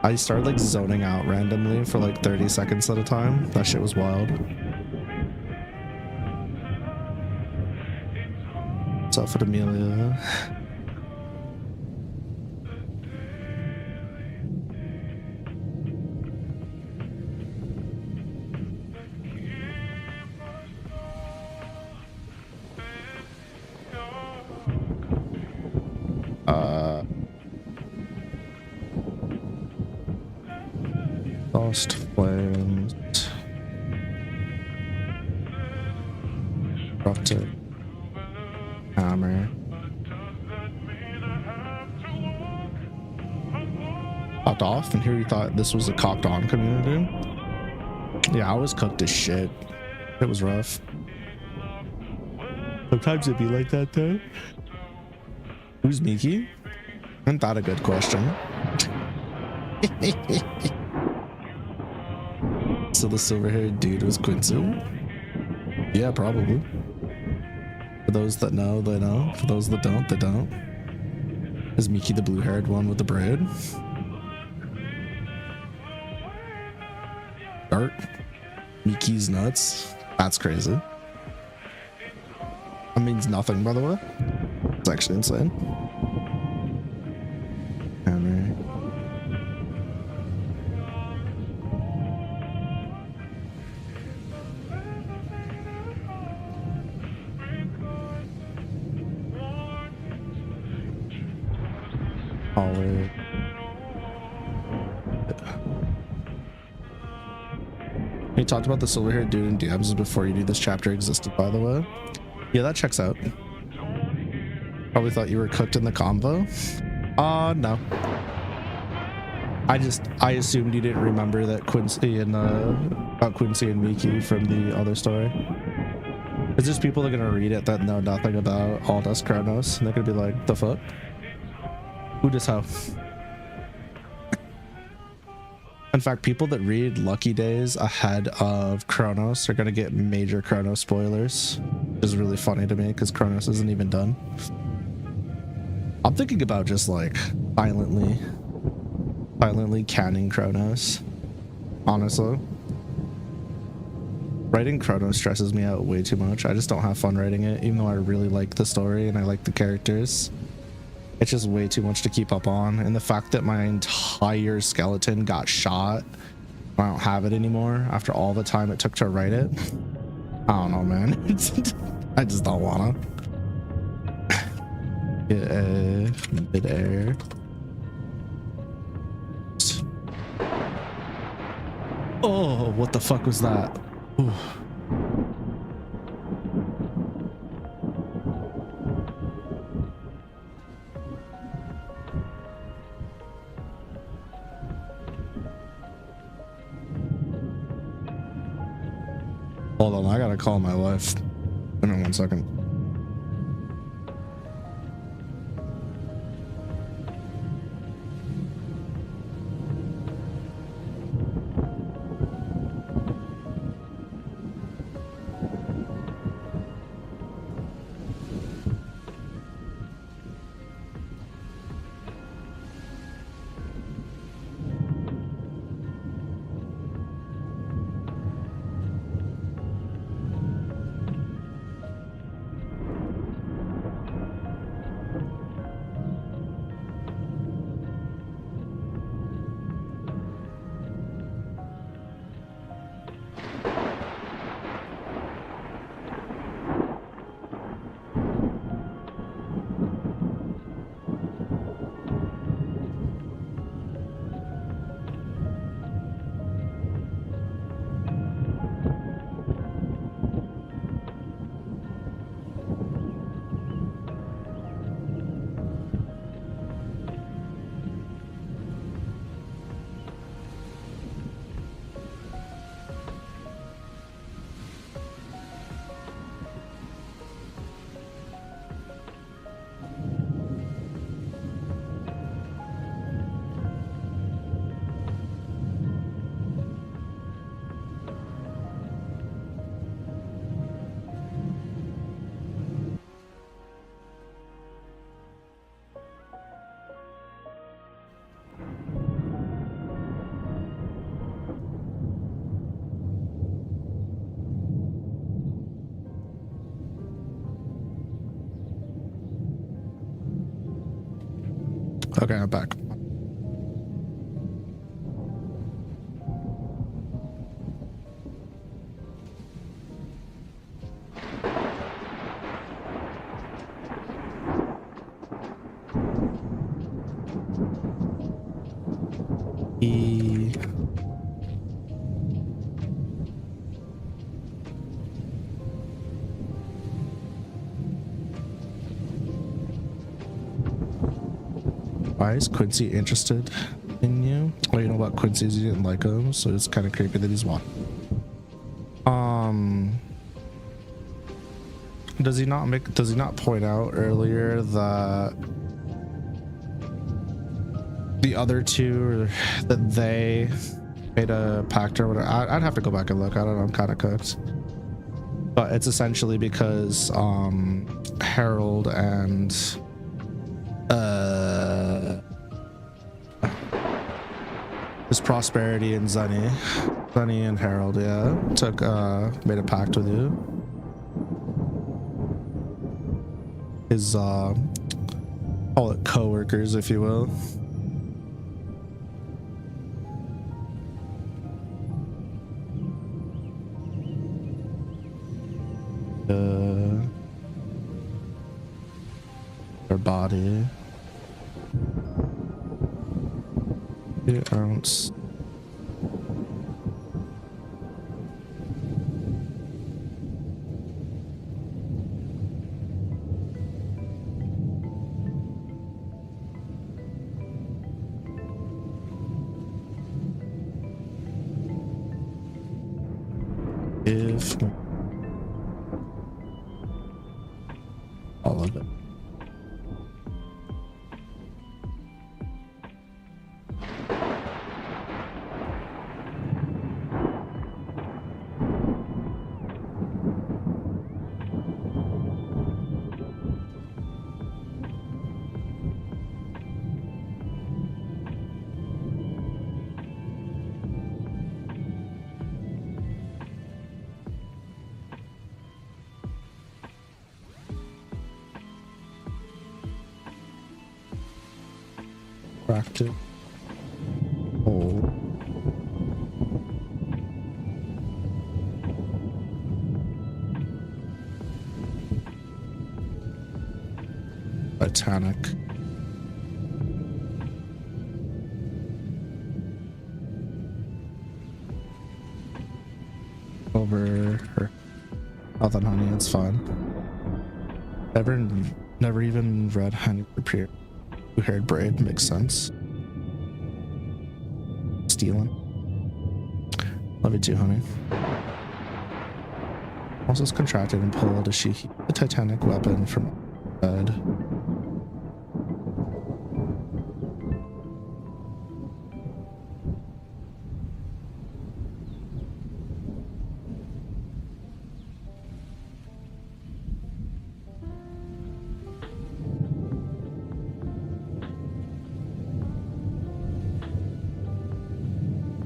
I started like zoning out randomly for like 30 seconds at a time. That shit was wild. What's up for Emilia? Lost flames. Dropped it. Hammer. Popped off, and here you thought this was a cocked on community. Yeah, I was cooked as shit. It was rough. Sometimes it'd be like that though. Who's Miki? Isn't that a good question? So the silver-haired dude was Quincy? Yeah, probably. For those that know, they know. For those that don't, they don't. Is Miki the blue-haired one with the braid? Art? Miki's nuts? That's crazy. That means nothing, by the way. It's actually insane. Hainme. Holly. You talked about the silver-haired dude in DMs before you knew this chapter existed, by the way. Yeah, that checks out. Probably thought you were cooked in the combo. No. I assumed you didn't remember that Quincy and about Quincy and Miki from the other story. There's just people that are gonna read it that know nothing about Aldous Kronos, and they're gonna be like, the fuck? Who does how? In fact, people that read Lucky Days ahead of Kronos are gonna get major Kronos spoilers, which is really funny to me because Kronos isn't even done. I'm thinking about just like silently canning Kronos. Honestly, writing Kronos stresses me out way too much. I just don't have fun writing it, even though I really like the story and I like the characters. It's just way too much to keep up on, and the fact that my entire skeleton got shot I don't have it anymore after all the time it took to write it. I don't know, man. I just don't wanna. Get a mid-air. Oh, what the fuck was that? Ooh. Hold on, I gotta call my wife. Give me 1 second. Okay, I'm back. Why is Quincy interested in you? Well, you know what, Quincy's, you didn't like him, so it's kind of creepy that he's walking. Does he not point out earlier that the other two, that they made a pact or whatever? I'd have to go back and look. I don't know, I'm kind of cooked. But it's essentially because Harold and his Prosperity and Zenny and Harold, yeah, made a pact with you. His call it co-workers, if you will. Their body. 2 ounce. If all of it. Practice. Oh. Titanic. Over her. Oh, then honey, it's fine. Never even read Hainme Repair. Two-haired braid makes sense. Stealing. Love you too, honey. Also contracted and pulled as she heaved the Titanic weapon from bed.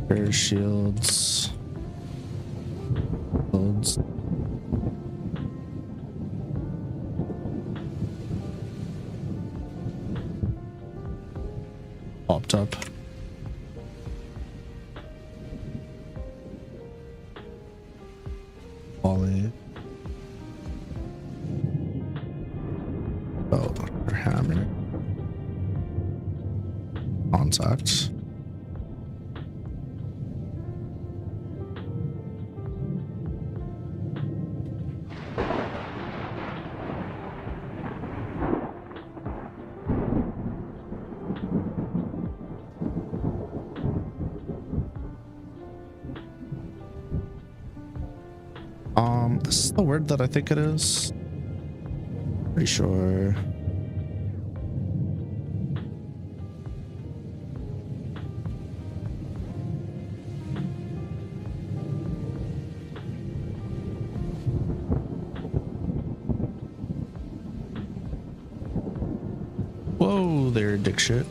Her shields. Shields. Popped up. Ollie. Oh, her hammer. Contact. This is the word that I think it is. Pretty sure. Whoa there, dick shit.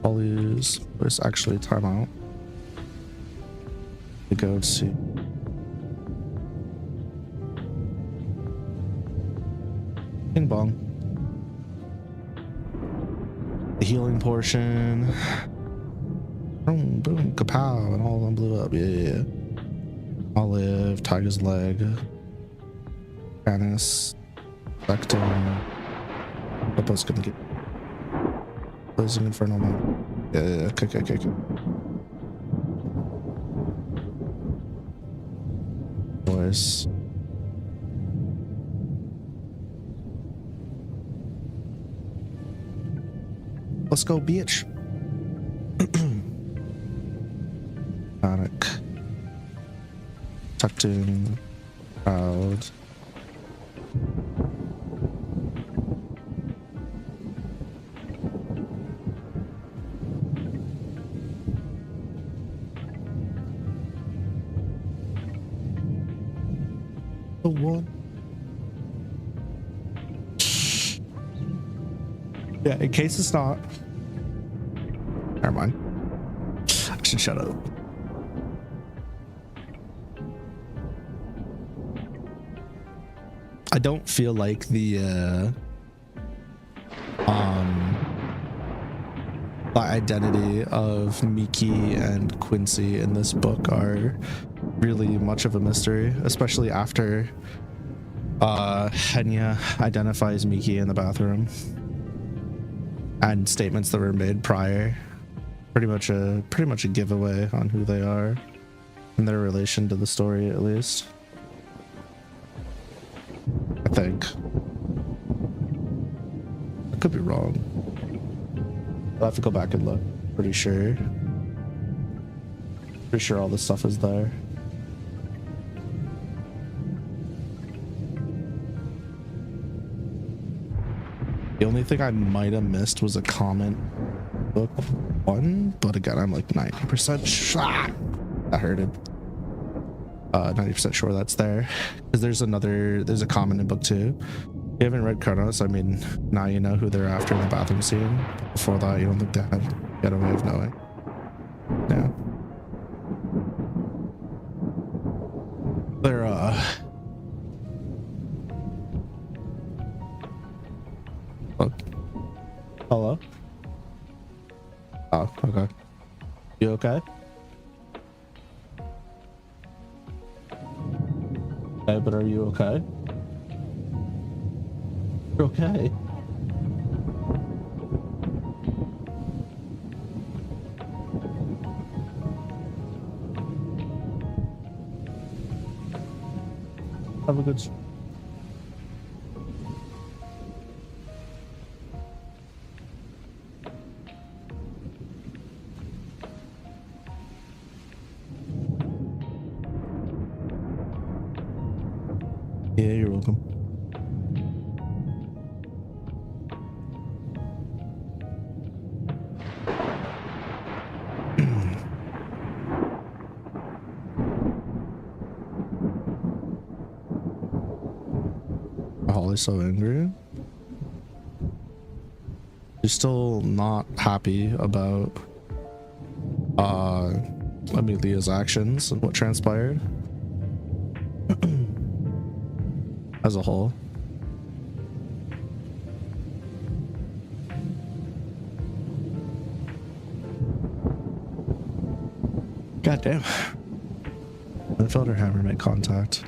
I'll use this actually timeout. To go see. Bing bong. The healing portion. Boom, boom, kapow, and all of them blew up. Yeah. Olive, Tiger's Leg, Canis, Lectum. What else gonna get? Blazing Inferno Man. Yeah. Okay. Voice. Let's go, bitch. Panic. Tucked in. Proud. The one. Yeah, in case it's not. Never mind. I should shut up. I don't feel like the identity of Miki and Quincy in this book are really much of a mystery, especially after Hainme identifies Miki in the bathroom. And statements that were made prior, pretty much a giveaway on who they are and their relation to the story, at least. I think. I could be wrong. I'll have to go back and look. Pretty sure all this stuff is there. The only thing I might have missed was a comment book 1, but again, I'm like 90% sure. That hurted. 90% sure that's there. Because there's a comment in book 2. You haven't read Kronos, I mean, now you know who they're after in the bathroom scene. Before that, you don't think they had get a way of knowing. Yeah. They're oh. Hello? Oh, okay. You okay? Okay, but are you okay? You're okay. have a good. Yeah, you're welcome. Holly's so angry. She's still not happy about Emilia's actions and what transpired as a whole. God damn. I felt her hammer make contact.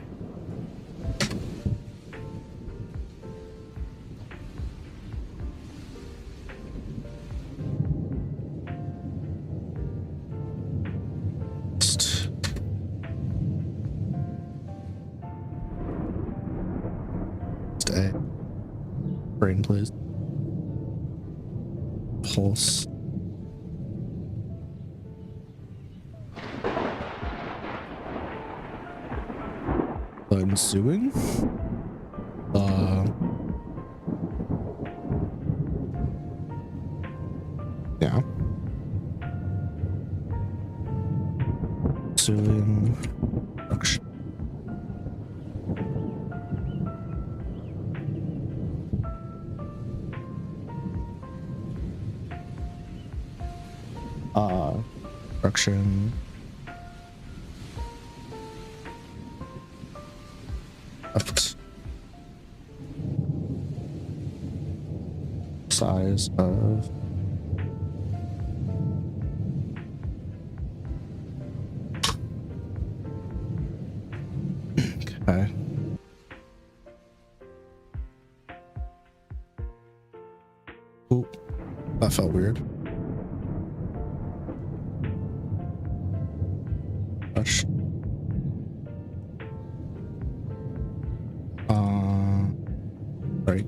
Stay. Brain, please. Pulse. Ensuing? Yeah. Ensuing. Action. Action. Left. Size of okay. Ooh, that felt weird. Gosh. Break.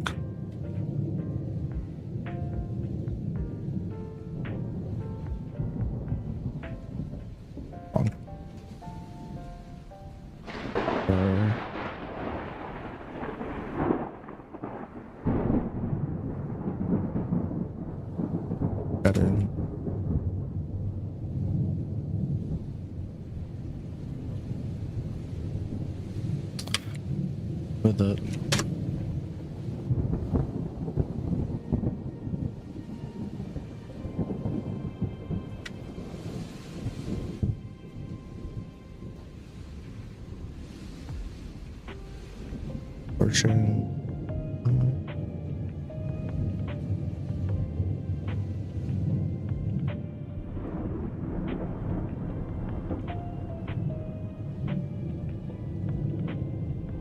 On. Get in. With it. Fortune.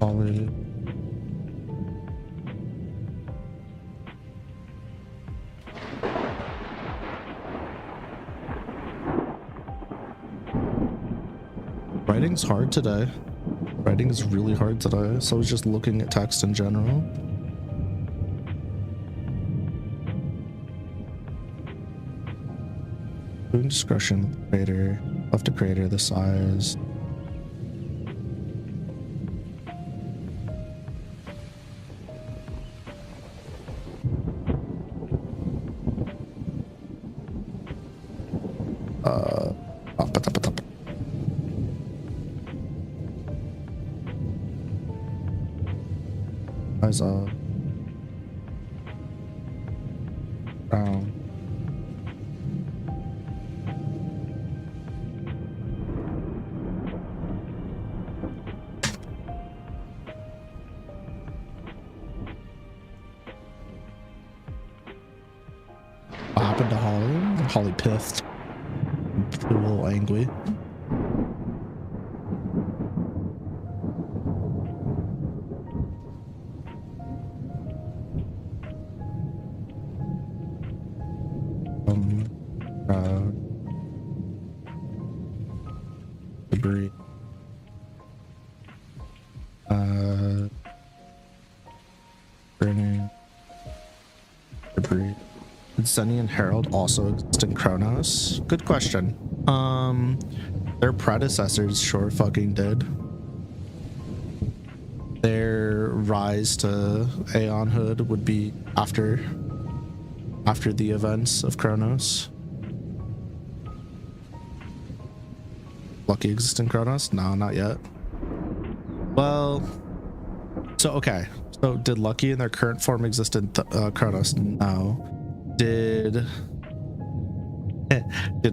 Solid. Writing's hard today. Writing is really hard today, so I was just looking at text in general. Doing discretion, creator, left to creator, the size. Eyes up. Down. What happened to Holly? Holly pissed. A little angry. Debris. Debris. Did Sunny and Herald also exist in Kronos? Good question. Their predecessors sure fucking did. Their rise to Aeonhood would be after the events of Kronos. Lucky exists in Kronos? No, not yet. Well, so okay. So did Lucky in their current form exist in Kronos? No. Did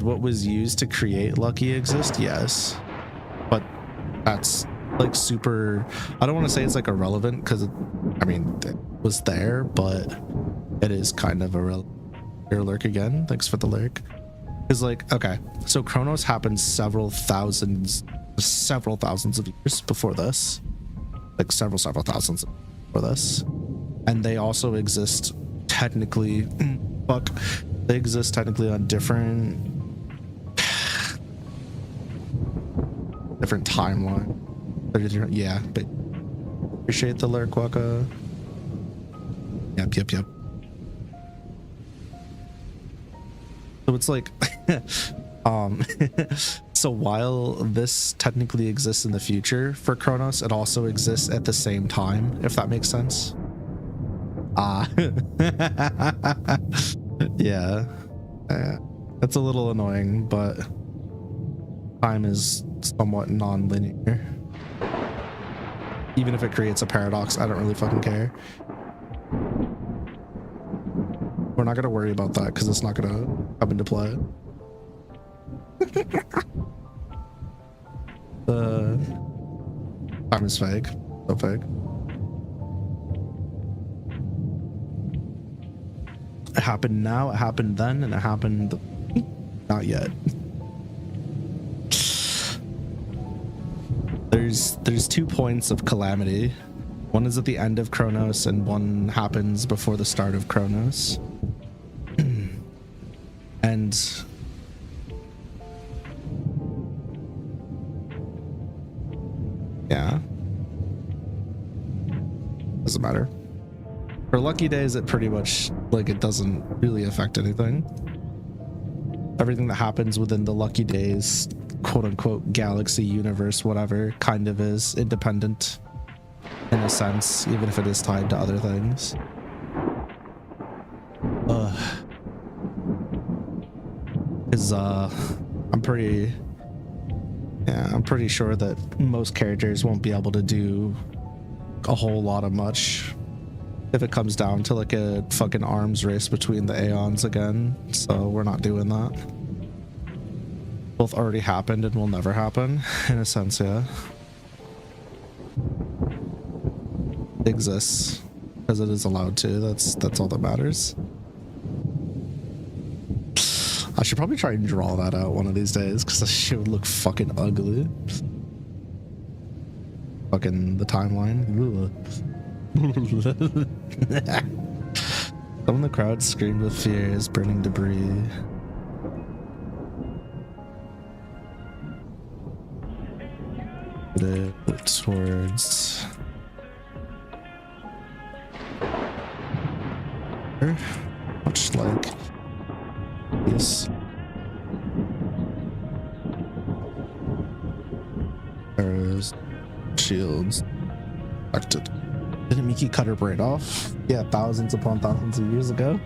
what was used to create Lucky exist? Yes. But that's like super, I don't want to say it's like irrelevant because I mean it was there, but it is kind of irrelevant. Here, lurk again. Thanks for the lurk. Because like, okay, so Kronos happened several thousands of years before this. Like several thousands before this. And they also exist technically they exist technically on different timeline. Yeah, but appreciate the lurk, Waka. Yep. So it's like so while this technically exists in the future for Kronos, it also exists at the same time, if that makes sense. Yeah, that's a little annoying, but time is somewhat non-linear. Even if it creates a paradox, I don't really fucking care. We're not gonna worry about that because it's not gonna come into play. The time is fake. So fake. It happened now, it happened then, and it happened not yet. There's 2 points of calamity. One is at the end of Kronos and one happens before the start of Kronos. And yeah, doesn't matter. For lucky days, it pretty much, like, it doesn't really affect anything. Everything that happens within the lucky days, quote unquote, galaxy, universe, whatever, kind of is independent in a sense, even if it is tied to other things. I'm pretty sure that most characters won't be able to do a whole lot of much if it comes down to like a fucking arms race between the Aeons again. So we're not doing that. Both already happened and will never happen in a sense. Yeah, it exists because it is allowed to. That's all that matters. I should probably try and draw that out one of these days because that shit would look fucking ugly. Fucking the timeline. Some of the crowd screamed with fear as burning debris. Towards much like this. Arrows, shields, affected. Didn't Miki cut her braid off? Yeah, thousands upon thousands of years ago.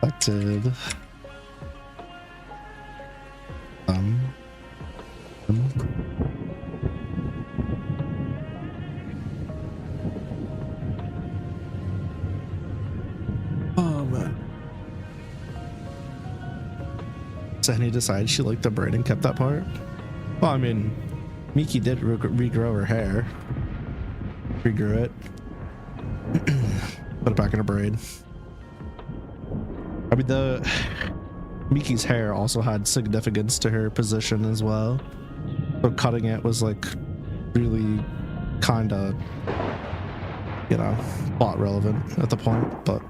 Affected. Oh man. Sandy decided she liked the braid and kept that part. Well, I mean, Miki did regrow her hair. Regrew it. Put it back in a braid. I mean, Miki's hair also had significance to her position as well. So cutting it was like really kind of, you know, plot relevant at the point, but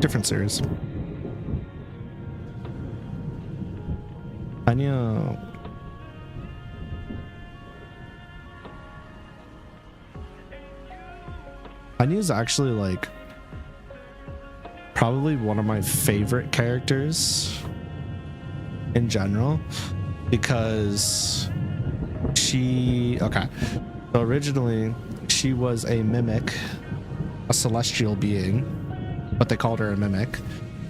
different series. Hanya's actually like probably one of my favorite characters in general, because okay, so originally she was a mimic, a celestial being, but they called her a mimic.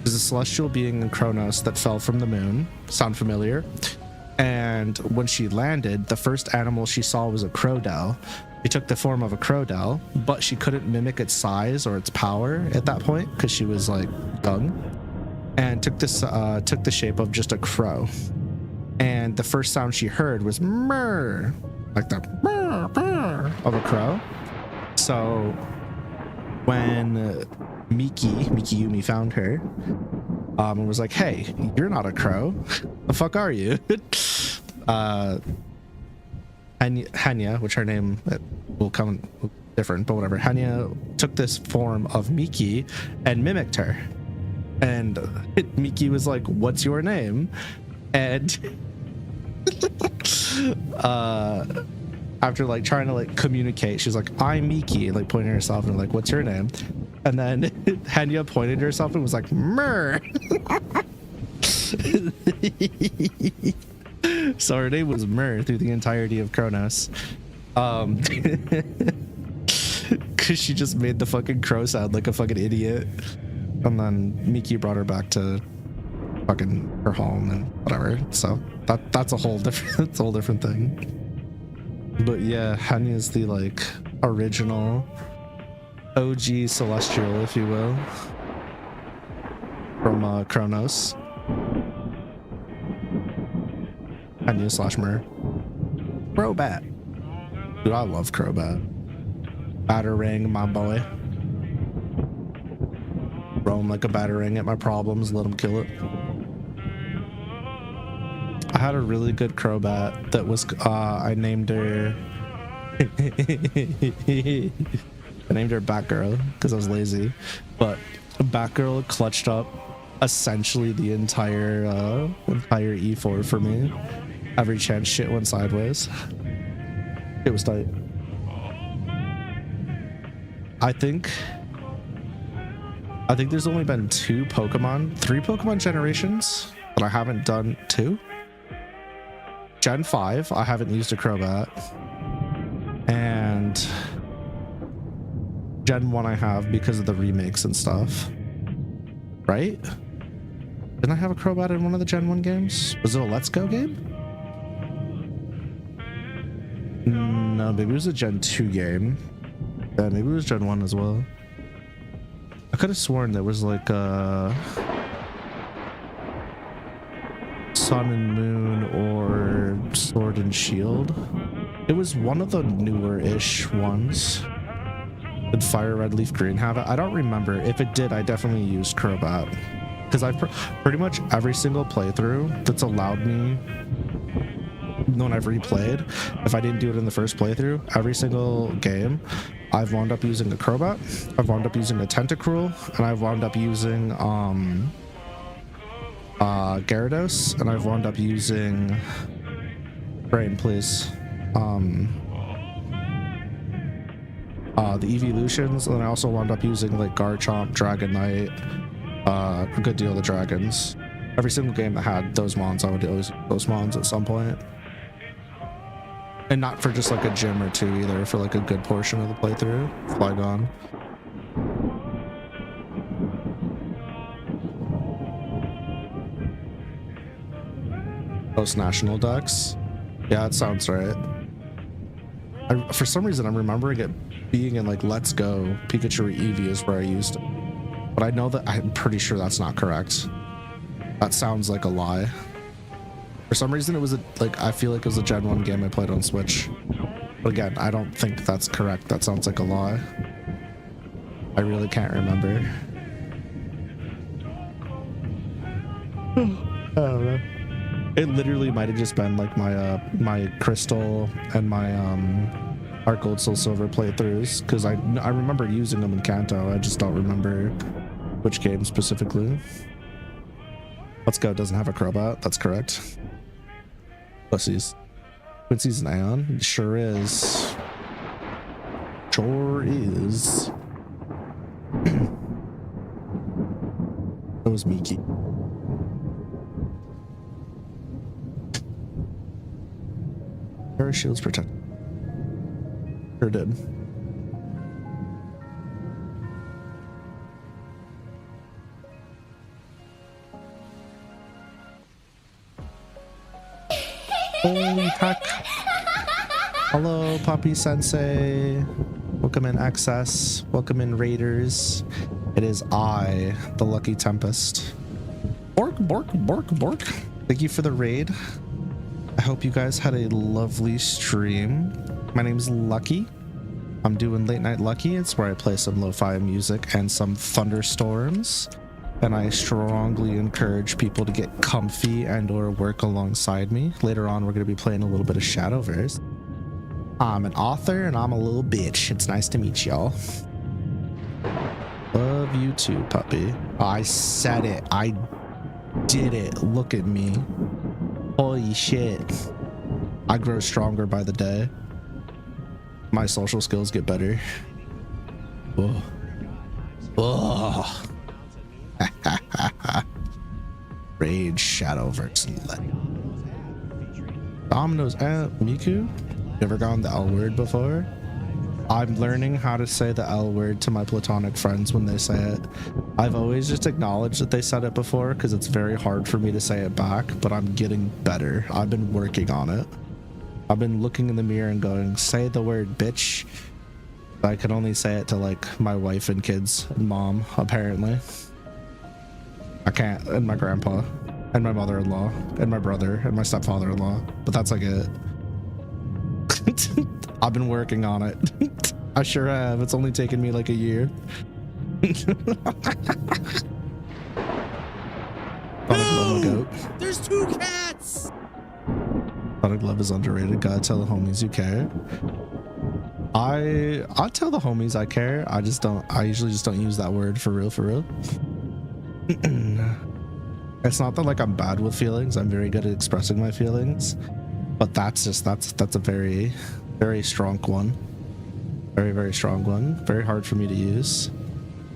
She's a celestial being in Kronos that fell from the moon. Sound familiar? And when she landed, the first animal she saw was a crowdell. She took the form of a crowdell, but she couldn't mimic its size or its power at that point because she was like young, and took the shape of just a crow. And the first sound she heard was murr, like the murr, murr of a crow. So when Miki Yumi found her and was like, hey, you're not a crow, the fuck are you? Hanya, which her name will come different, but whatever, Hanya took this form of Miki and mimicked her, and Miki was like, what's your name? And after like trying to like communicate, she's like, I'm Miki, like pointing herself, and like, what's your name? And then Hanya pointed herself and was like, Murr. So her name was Myrrh through the entirety of Kronos. Cause she just made the fucking crow sound like a fucking idiot. And then Miki brought her back to fucking her home and whatever. So that's a whole different thing. But yeah, Hanya is the like original OG celestial, if you will, from Kronos. Hanya / Myrrh. Crobat. Dude, I love Crobat. Batarang, my boy. Roam like a batarang at my problems, let him kill it. I had a really good Crobat that was, I named her... I named her Batgirl because I was lazy. But Batgirl clutched up essentially the entire E4 for me. Every chance shit went sideways. It was tight. I think there's only been 3 Pokemon generations that I haven't done 2. Gen 5, I haven't used a Crobat. And Gen 1 I have because of the remakes and stuff. Right? Didn't I have a Crobat in one of the Gen 1 games? Was it a Let's Go game? No, maybe it was a Gen 2 game. Yeah, maybe it was Gen 1 as well. I could have sworn there was like a Sun and Moon or Sword and Shield. It was one of the newer-ish ones. Did Fire Red, Leaf Green have it? I don't remember. If it did, I definitely used Crobat. Because I've pretty much every single playthrough that's allowed me, when I've replayed, if I didn't do it in the first playthrough, every single game, I've wound up using a Crobat, I've wound up using a Tentacruel, and I've wound up using Gyarados, and I've wound up using Brain, please. The Evolutions, and I also wound up using like Garchomp, Dragonite, a good deal of the dragons. Every single game that had those mons, I would always use those mons at some point. And not for just like a gym or 2 either, for like a good portion of the playthrough. Flygon. Post-national decks. Yeah, that sounds right. For some reason, I'm remembering it being in like Let's Go. Pikachu or Eevee is where I used it. But I know that I'm pretty sure that's not correct. That sounds like a lie. For some reason, it was I feel like it was a Gen 1 game I played on Switch. But again, I don't think that's correct. That sounds like a lie. I really can't remember. I don't know. It literally might have just been like my my Crystal and my Heart Gold Soul Silver playthroughs, because I remember using them in Kanto. I just don't remember which game specifically. Let's Go doesn't have a Crobat. That's correct. Pussies. Quincy's an Aeon. Sure is. Sure is. was Miki. Our shields protect. Sure did. Holy heck. Hello, Puppy Sensei. Welcome in XS. Welcome in Raiders. It is I, the Lucky Tempest. Bork, bork, bork, bork. Thank you for the raid. I hope you guys had a lovely stream. My name's Lucky. I'm doing Late Night Lucky. It's where I play some lo-fi music and some thunderstorms. And I strongly encourage people to get comfy and or work alongside me. Later on, we're going to be playing a little bit of Shadowverse. I'm an author and I'm a little bitch. It's nice to meet y'all. Love you too, puppy. I said it. I did it. Look at me. Holy shit. I grow stronger by the day. My social skills get better. Whoa. Whoa. Rage Shadowverse. Domino's Miku? Never gone the L word before? I'm learning how to say the L word to my platonic friends when they say it. I've always just acknowledged that they said it before because it's very hard for me to say it back, but I'm getting better. I've been working on it. I've been looking in the mirror and going, say the word bitch. I can only say it to like my wife and kids and mom, apparently. I can't, and my grandpa, and my mother-in-law, and my brother, and my stepfather-in-law, but that's like it. I've been working on it. I sure have. It's only taken me like a year. No! There's 2 cats! Sonic Love is underrated. Gotta tell the homies you care. I tell the homies I care. I usually just don't use that word for real. It's not that like I'm bad with feelings. I'm very good at expressing my feelings, but that's a very strong one. Very strong one. Very hard for me to use.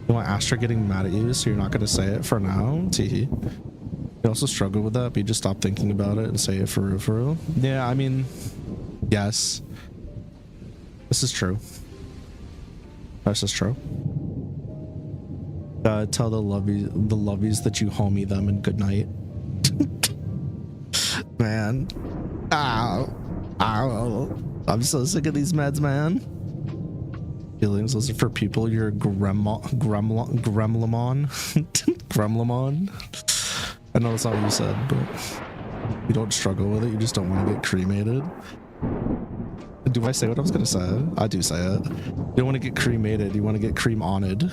You want Astra getting mad at you, so you're not going to say it for now? Teehee. You also struggle with that, but you just stop thinking about it and say it for real. Yeah, I mean, yes. This is true. This is true. Tell the lovies that you homie them and good night. Man. Ow. Ow. I'm so sick of these meds, man. Feelings, those are for people you're gremlamon. Gremlamon. I know that's not what you said, but you don't struggle with it. You just don't want to get cremated. Do I say what I was gonna say? I do say it. You don't want to get cremated. You want to get cream-oned.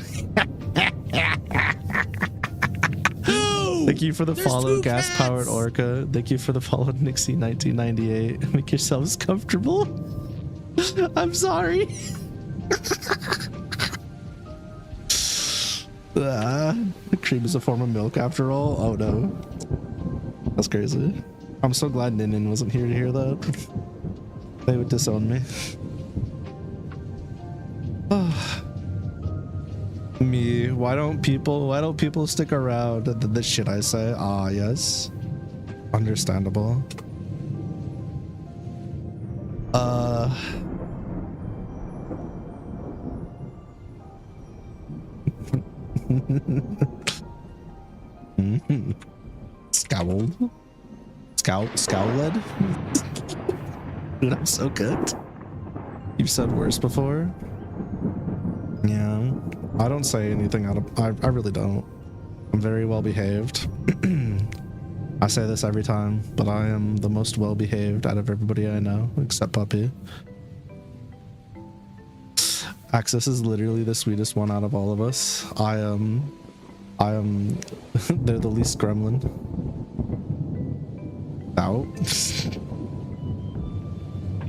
Thank you for the follow, gas-powered orca. Thank you for the follow, Nixie 1998. Make yourselves comfortable. I'm sorry. Cream is a form of milk after all. Oh no, that's crazy. I'm so glad Ninin wasn't here to hear that. They would disown me. Me, why don't people stick around? The shit I say. Ah, yes. Understandable. Scowled? Scowled? Dude, I'm so good. You've said worse before? Yeah. I don't say anything out of... I really don't. I'm very well behaved. I say this every time, but I am the most well behaved out of everybody I know, except Puppy. Axis is literally the sweetest one out of all of us. I am they're the least gremlin. Out.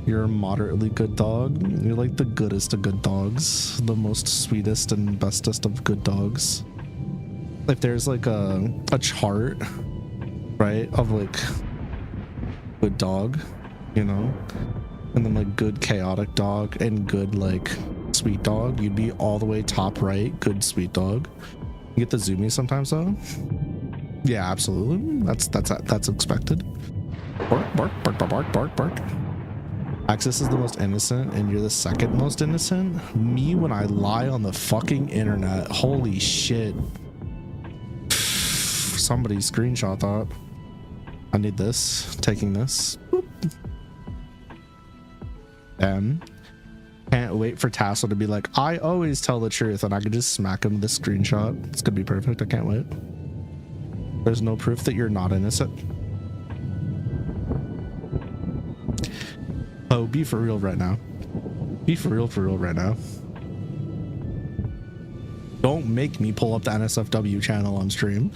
You're a moderately good dog. You're like the goodest of good dogs. The most sweetest and bestest of good dogs. If there's like a chart, right, of like good dog, you know, and then like good chaotic dog and good like sweet dog, you'd be all the way top right, good sweet dog. You get the zoomies sometimes though. Yeah, absolutely. That's expected. Bark, bark, bark, bark, bark, bark, bark. Axis is the most innocent and you're the second most innocent? Me when I lie on the fucking internet. Holy shit. Somebody screenshot that. I need this. Taking this. Can't wait for Tassel to be like, I always tell the truth, and I can just smack him with this screenshot. It's gonna be perfect. I can't wait. There's no proof that you're not innocent. Oh, be for real right now. Be for real right now. Don't make me pull up the NSFW channel on stream.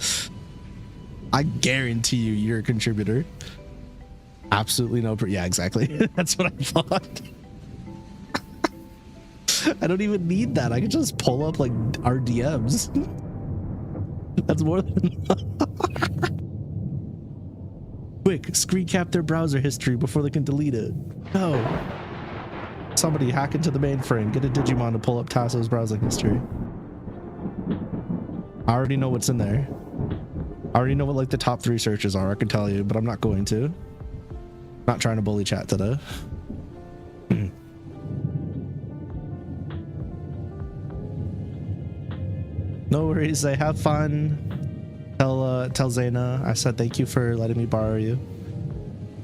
I guarantee you you're a contributor. Absolutely no proof. Yeah, exactly. That's what I thought. I don't even need that. I could just pull up like our DMs. That's more than quick, screen cap their browser history before they can delete it. No. Somebody hack into the mainframe, get a Digimon to pull up Tasso's browsing history. I already know what's in there. I already know what like the top 3 searches are, I can tell you, but I'm not going to. Not trying to bully chat today. No worries, I have fun. Tell Zaina I said thank you for letting me borrow you.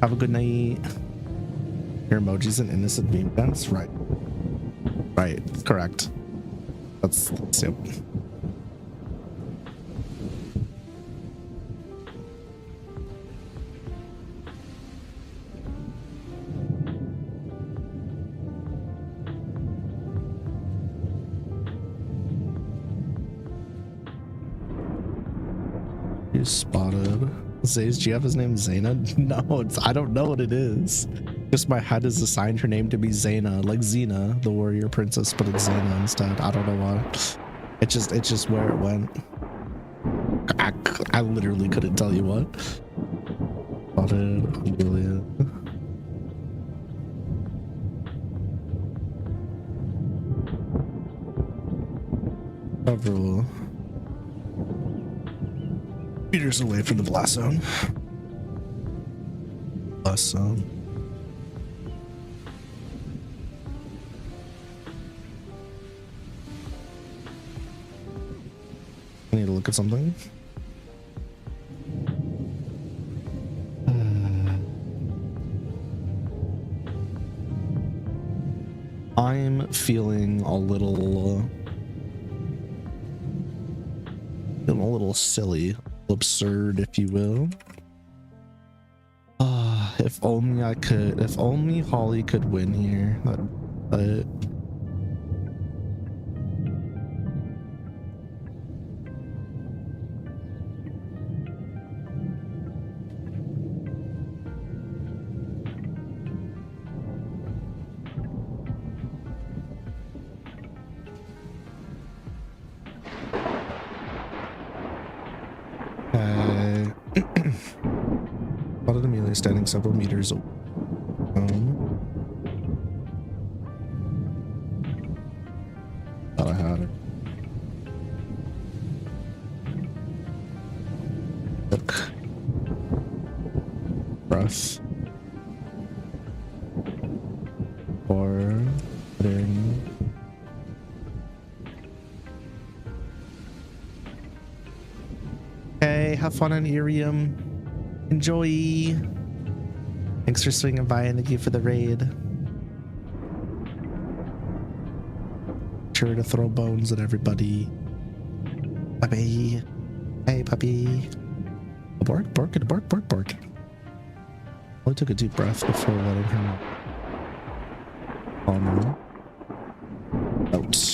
Have a good night. Your emoji's an innocent meme dance? Right. Right, correct. That's yep. You spotted. Zay's GF is named Zaina? No, I don't know what it is. Just my head has assigned her name to be Zaina, like Xena, the warrior princess, but it's Zaina instead. I don't know why. It's just where it went. I literally couldn't tell you what. Spotted Emilia. Several meters away from the blast zone. Blast zone. I need to look at something. I'm feeling a little silly, absurd, if you will. If only Holly could win here. But spotted Emilia standing several meters away. Thought I had it. Look. Breath. Or putting. Hey, have fun on Irium. Enjoy. Thanks for swinging by and thank you for the raid. Sure to throw bones at everybody. Puppy. Hey, puppy. Bark, bark, bark, bark, bark. I took a deep breath before letting him. Oh no. Out.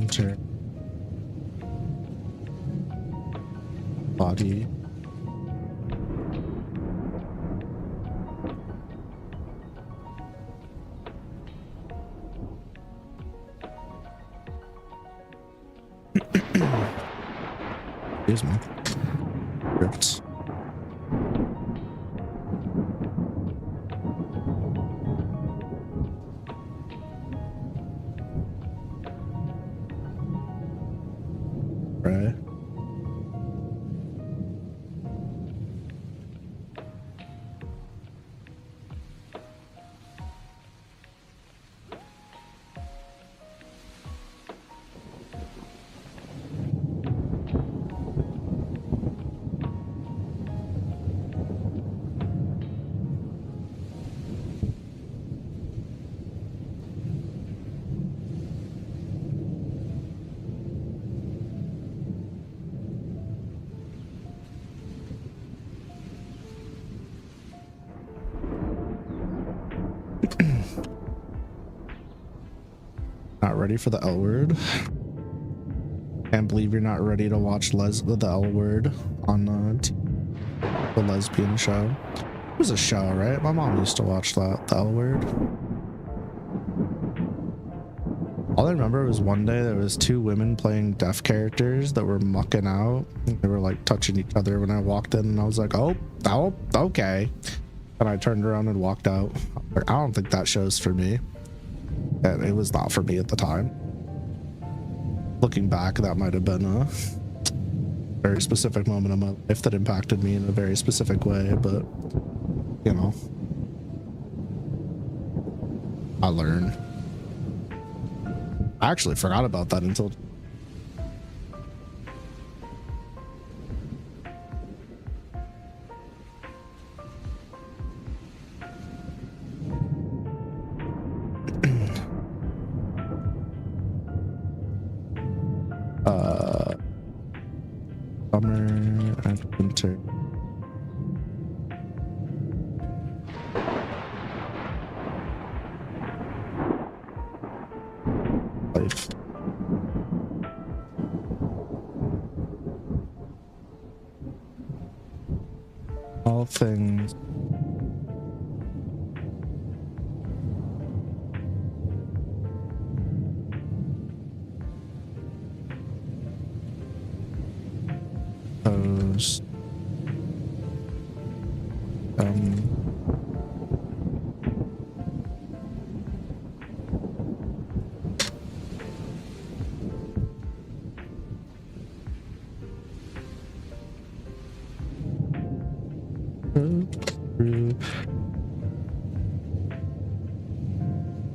enter body. Excuse me. Script. Right. Not ready for the L word. Can't believe you're not ready to watch the L word on the lesbian show. It was a show, right? My mom used to watch that, the L word. All I remember was one day there was two women playing deaf characters that were mucking out. They were like touching each other when I walked in, and I was like, oh, okay. And I turned around and walked out. I don't think that show's for me. And it was not for me at the time. Looking back, that might have been a very specific moment in my life that impacted me in a very specific way, but you know, I learned. I actually forgot about that until summer and winter. Life. All things. Post.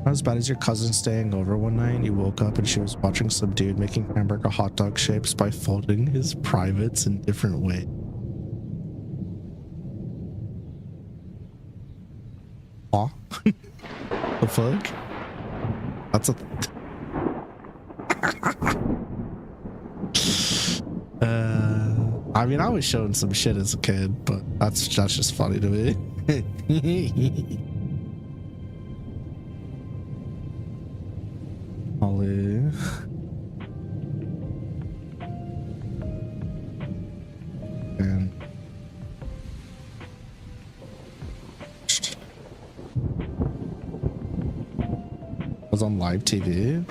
Not as bad as your cousin staying over one night and you woke up and she was watching some dude making hamburger hot dog shapes by folding his privates in different ways. Aw. The fuck? That's a I mean, I was showing some shit as a kid, but that's just funny to me. Holly. And was on live TV.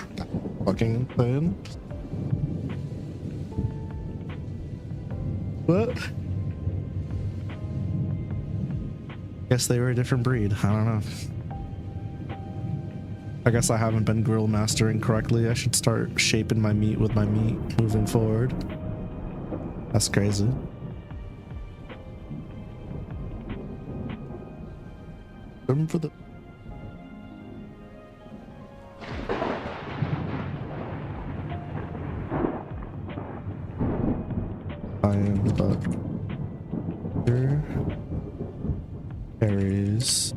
Fucking thing. What? Guess they were a different breed. I don't know. I guess I haven't been grill mastering correctly. I should start shaping my meat with my meat moving forward. That's crazy. Room for the I am but berries.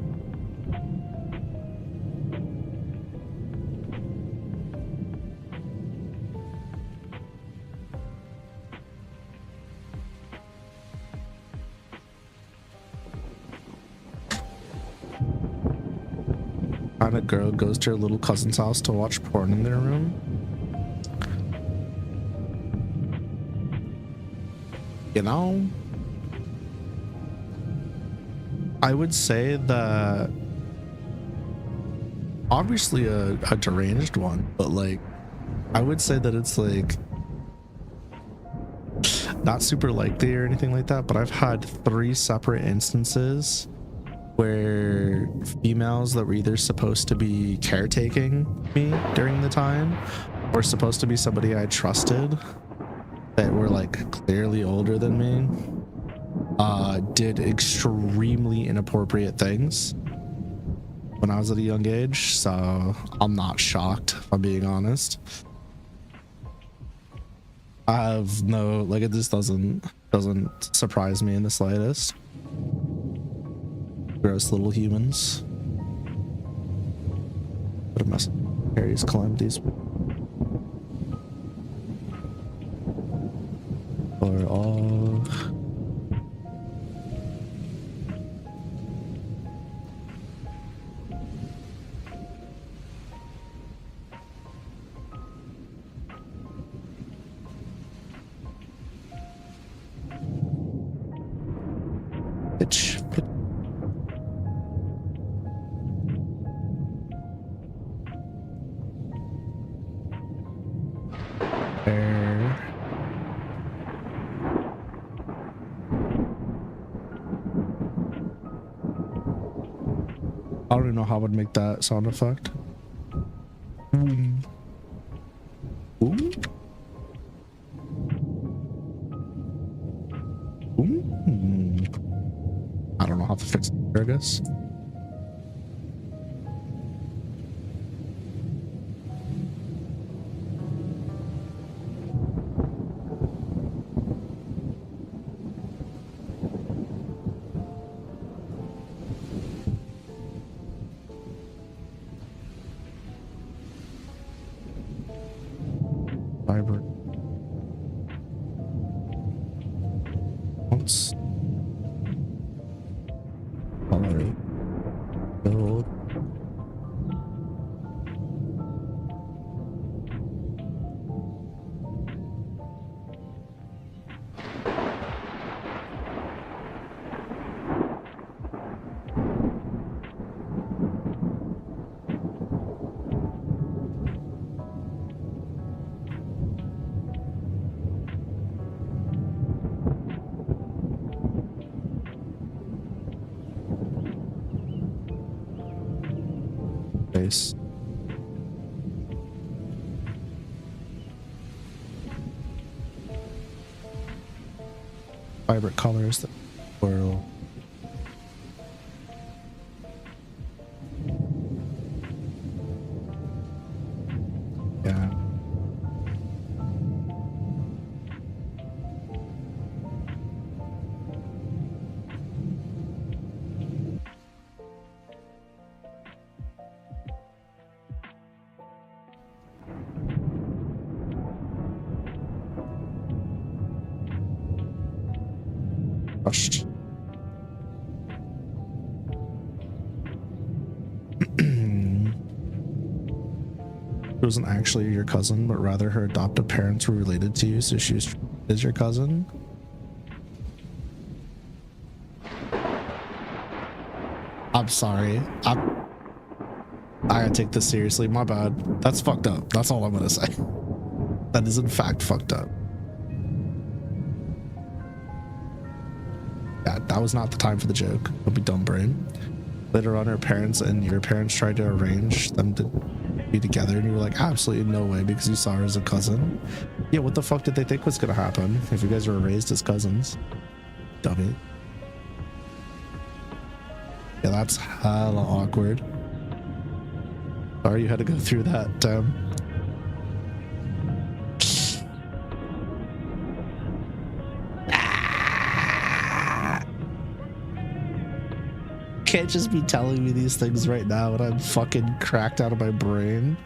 Kind of girl goes to her little cousin's house to watch porn in their room. You know, I would say that obviously a deranged one, but like I would say that it's like not super likely or anything like that, but I've had 3 separate instances where females that were either supposed to be caretaking me during the time or supposed to be somebody I trusted that were like clearly older than me did extremely inappropriate things when I was at a young age. So I'm not shocked, if I'm being honest. I have no, like, it just doesn't surprise me in the slightest. Gross little humans. What a mess. Harry's calamities. For all. Bitch. There. I don't even know how I would make that sound effect. Ooh. Ooh. I don't know how to fix it, I guess. Fiber. Once. Build. Base. Vibrant colors that whirl. Yeah. Rushed. It wasn't actually your cousin, but rather her adoptive parents were related to you, so she was is your cousin. I'm sorry. I gotta take this seriously. My bad. That's fucked up. That's all I'm gonna say. That is in fact fucked up. Yeah, that was not the time for the joke. Don't be dumb brain. Later on, her parents and your parents tried to arrange them to be together, and you were like, absolutely no way, because you saw her as a cousin. Yeah, what the fuck did they think was gonna happen if you guys were raised as cousins? Dummy. Yeah, that's hella awkward. Sorry you had to go through that. Can't just be telling me these things right now when I'm fucking cracked out of my brain.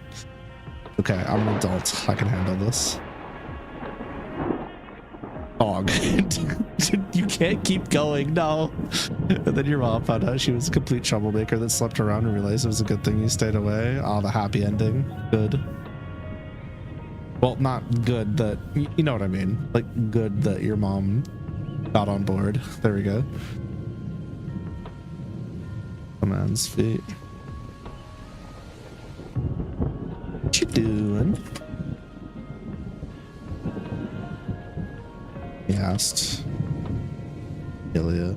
Okay, I'm an adult. I can handle this. Dog. You can't keep going, no. And then your mom found out she was a complete troublemaker that slept around and realized it was a good thing you stayed away. Oh, the happy ending. Good. Well, not good that, you know what I mean. Like, good that your mom Not on board. There we go. Commands feet. What you doing? He asked Emilia.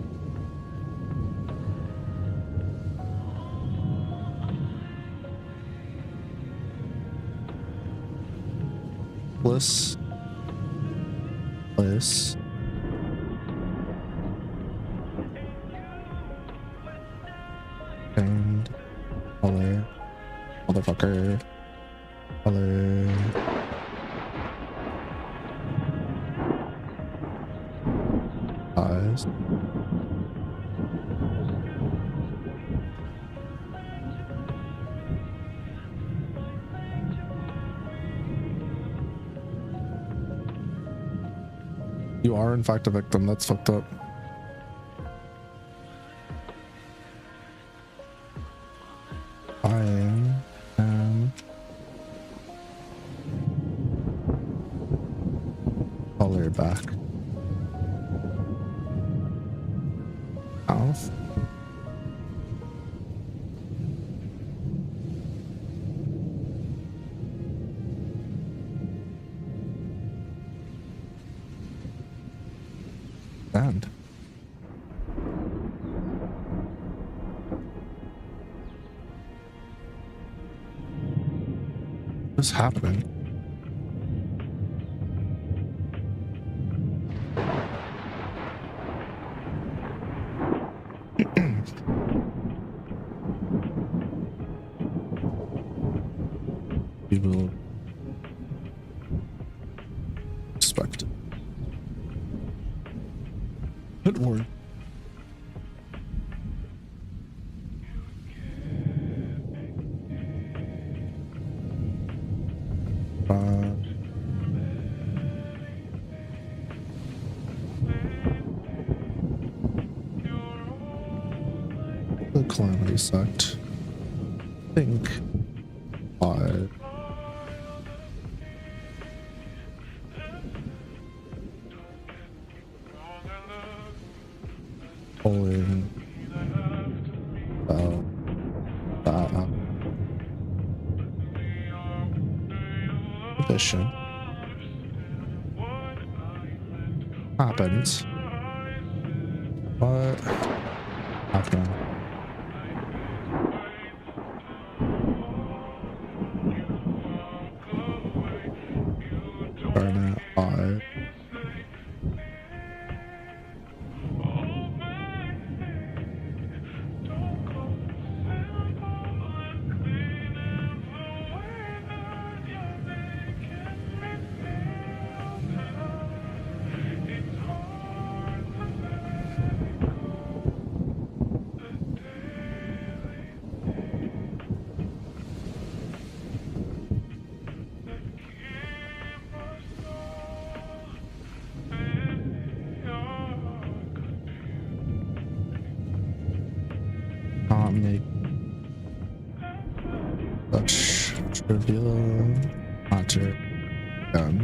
Bliss. Bliss. And color. Motherfucker. Color. Eyes. You are in fact a victim. That's fucked up. I am color back. Ow. And what's happening? We will expect it. Good word. The calamity sucked. I think 5. Pulling that position happens. What happened? Burn it 5. Make such trivial matter done.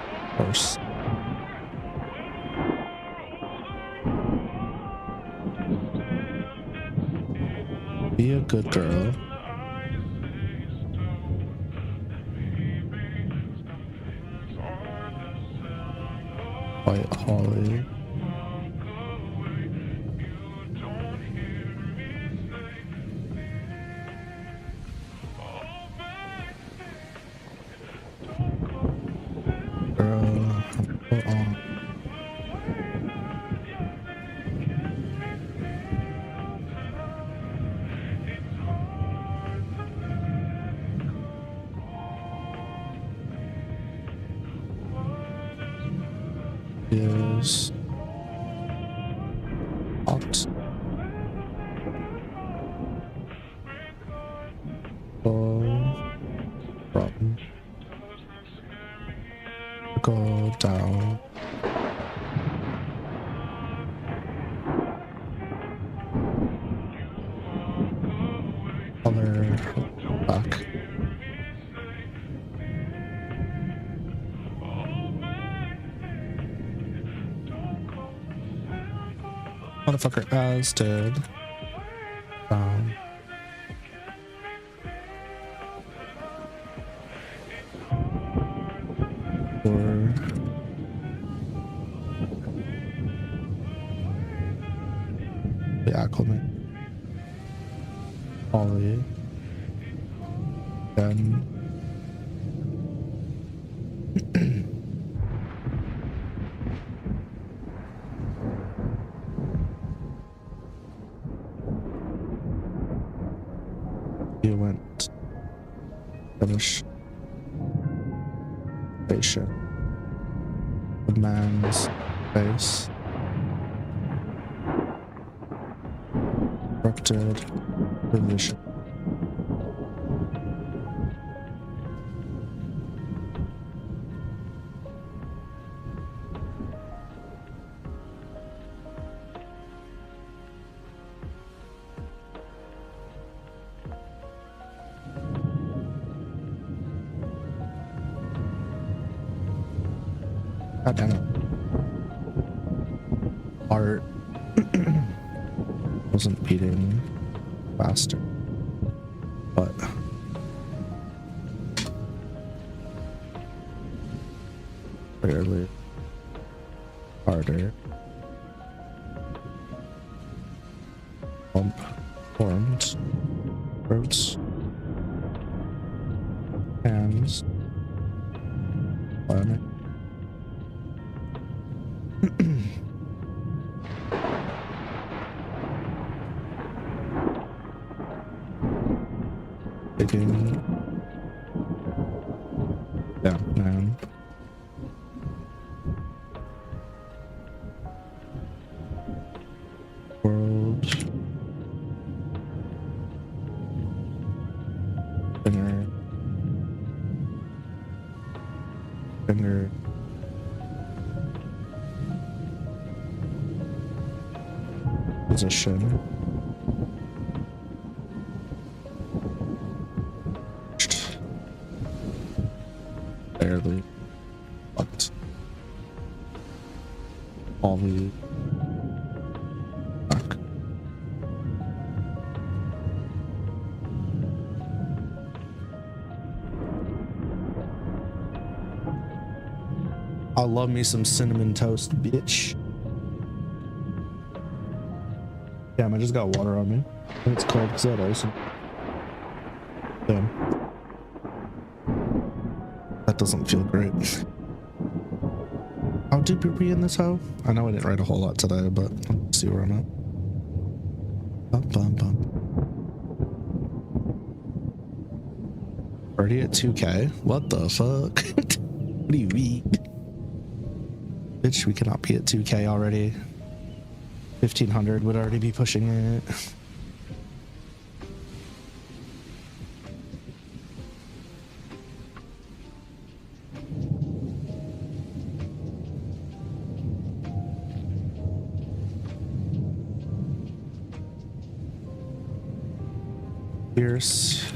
Of course. Be a good girl. White Holly. Girl, put on. Is hot. From go down. Color back. Motherfucker as dead. Or the acclimate. Ollie. Then you went finish station. The man's face. Corrupted position. God damn it. Art wasn't beating faster, but clearly harder. Bump formed. Throats. Hands. Planet. Taking down, man. World. Finger. Finger. Position. Barely. Fucked. All the back. I love me some cinnamon toast, bitch. Damn, I just got water on me. I think it's cold because I had ice. Damn. That doesn't feel great. How deep are we in this hoe? I know I didn't write a whole lot today, but let's see where I'm at. Bum, bum, bum. Already at 2K? What the fuck? What do you mean? Bitch, we cannot be at 2K already. 1500 would already be pushing it. Fierce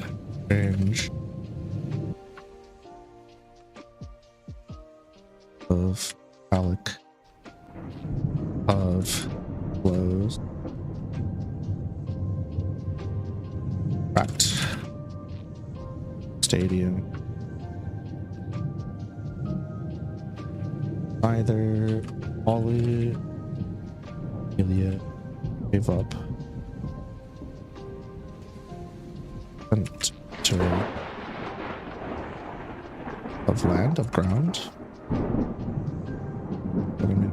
range of Alec of blows cracked stadium. Either Ollie Emilia gave up. Of land, of ground. What do you mean?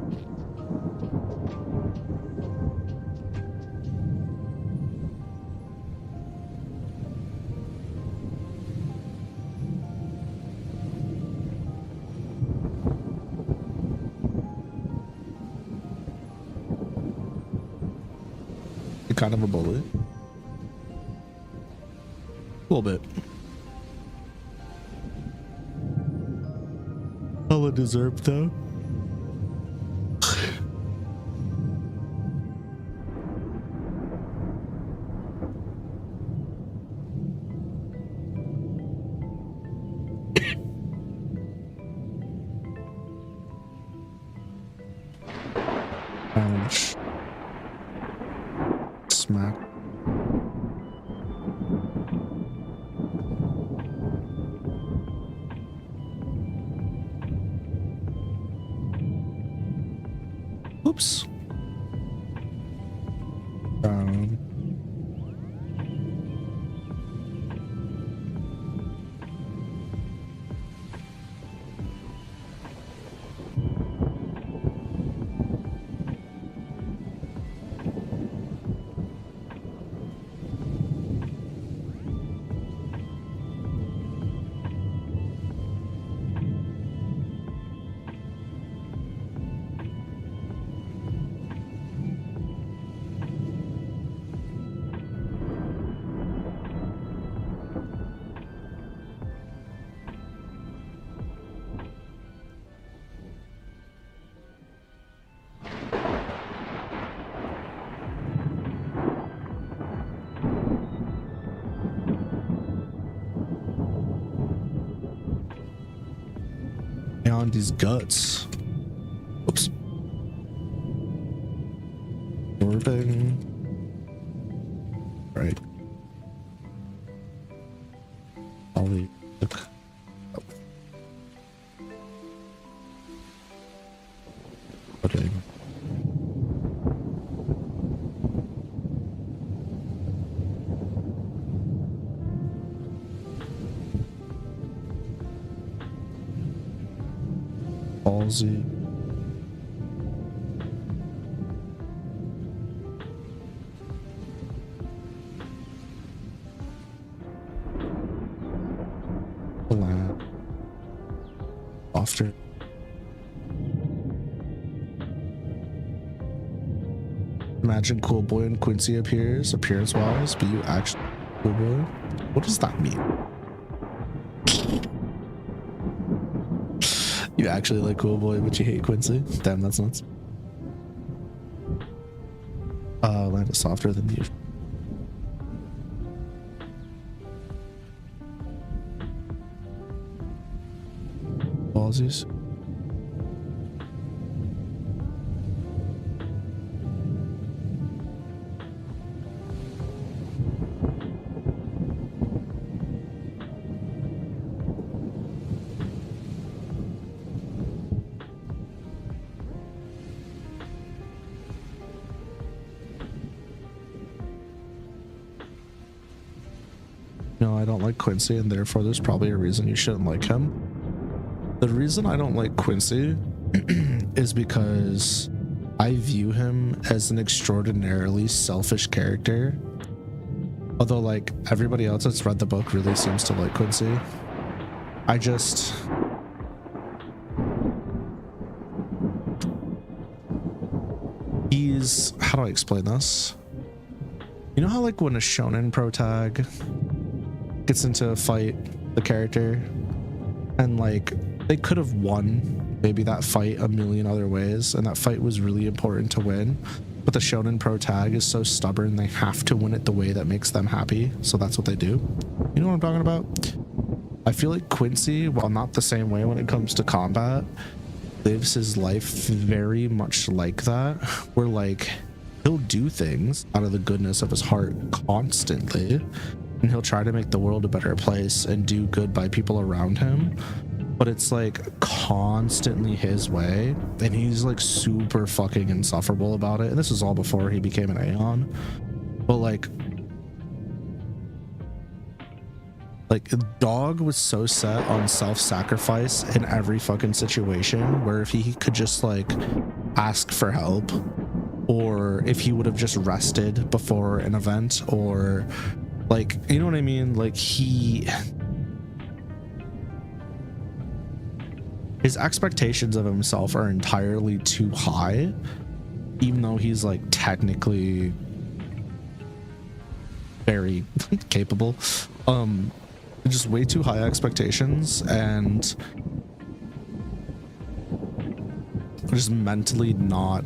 Kind of a bullet. A little bit. Hella deserved though. Manage. Oops. On these guts. Oops. Orbing. Right. Ollie. Oh. Okay. Ballsy. Lab. After. Imagine Cool Boy and Quincy appears, appearance wise, but you actually Cool Boy? What does that mean? You actually like Cool Boy, but you hate Quincy? Damn, that's nuts. Land is softer than you. Ballsies. No, I don't like Quincy, and therefore there's probably a reason you shouldn't like him. The reason I don't like Quincy is because I view him as an extraordinarily selfish character. Although, like, everybody else that's read the book really seems to like Quincy. He's, how do I explain this? You know how, like, when a shonen protag gets into a fight, the character, and like they could have won maybe that fight a million other ways, and that fight was really important to win, but the shonen protag is so stubborn they have to win it the way that makes them happy, so that's what they do. You know what I'm talking about? I feel like Quincy, while not the same way when it comes to combat, lives his life very much like that, where like he'll do things out of the goodness of his heart constantly, and he'll try to make the world a better place and do good by people around him, but it's like constantly his way, and he's like super fucking insufferable about it. And this is all before he became an Aeon, but like Dog was so set on self-sacrifice in every fucking situation, where if he could just like ask for help, or if he would have just rested before an event, or like, you know what I mean? Like his expectations of himself are entirely too high, even though he's like technically very capable. Just way too high expectations, and just mentally not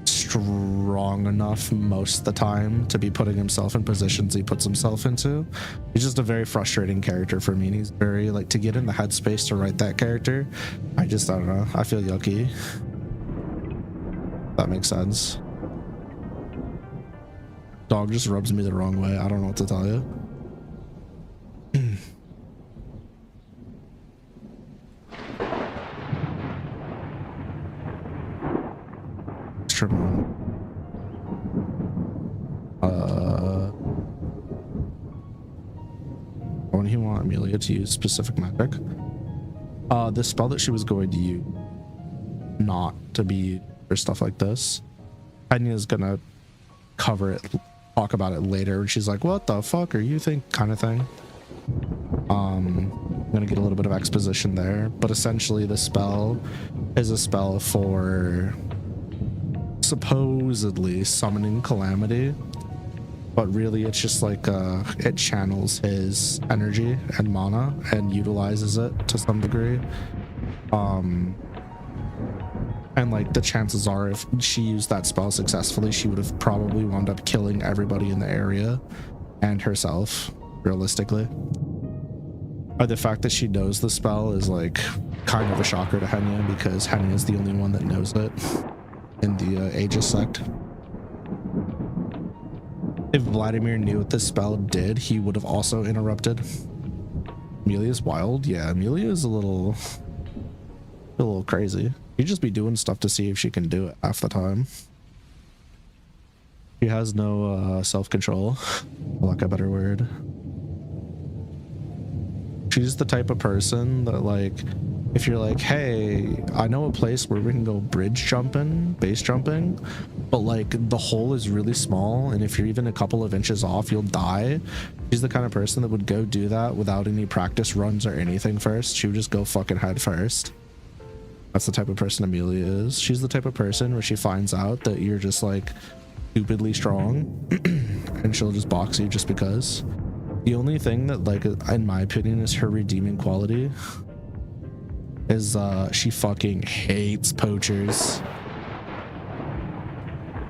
strong enough most of the time to be putting himself in positions he puts himself into. He's just a very frustrating character for me, and he's very like, to get in the headspace to write that character, I don't know, I feel yucky. That makes sense. Dog just rubs me the wrong way. I don't know what to tell you. extra mana. When he want Emilia to use specific magic, the spell that she was going to use not to be or stuff like this, Hainme is gonna cover it, talk about it later. She's like, what the fuck are you think, kind of thing. I'm gonna get a little bit of exposition there, but essentially the spell is a spell for supposedly summoning calamity, but really it's just like it channels his energy and mana and utilizes it to some degree. And like the chances are, if she used that spell successfully, she would have probably wound up killing everybody in the area and herself, realistically. Or the fact that she knows the spell is like kind of a shocker to Hainme, because Hainme is the only one that knows it in the Aegis sect. If Vladimir knew what this spell did, he would have also interrupted. Emilia's wild. Yeah, Emilia is a little crazy. She'd just be doing stuff to see if she can do it half the time. She has no self-control, for lack of a better word. She's the type of person that, like, if you're like, hey, I know a place where we can go bridge jumping, base jumping, but like the hole is really small, and if you're even a couple of inches off, you'll die. She's the kind of person that would go do that without any practice runs or anything first. She would just go fucking head first. That's the type of person Emilia is. She's the type of person where she finds out that you're just like stupidly strong and she'll just box you just because. The only thing that, like, in my opinion, is her redeeming quality is she fucking hates poachers.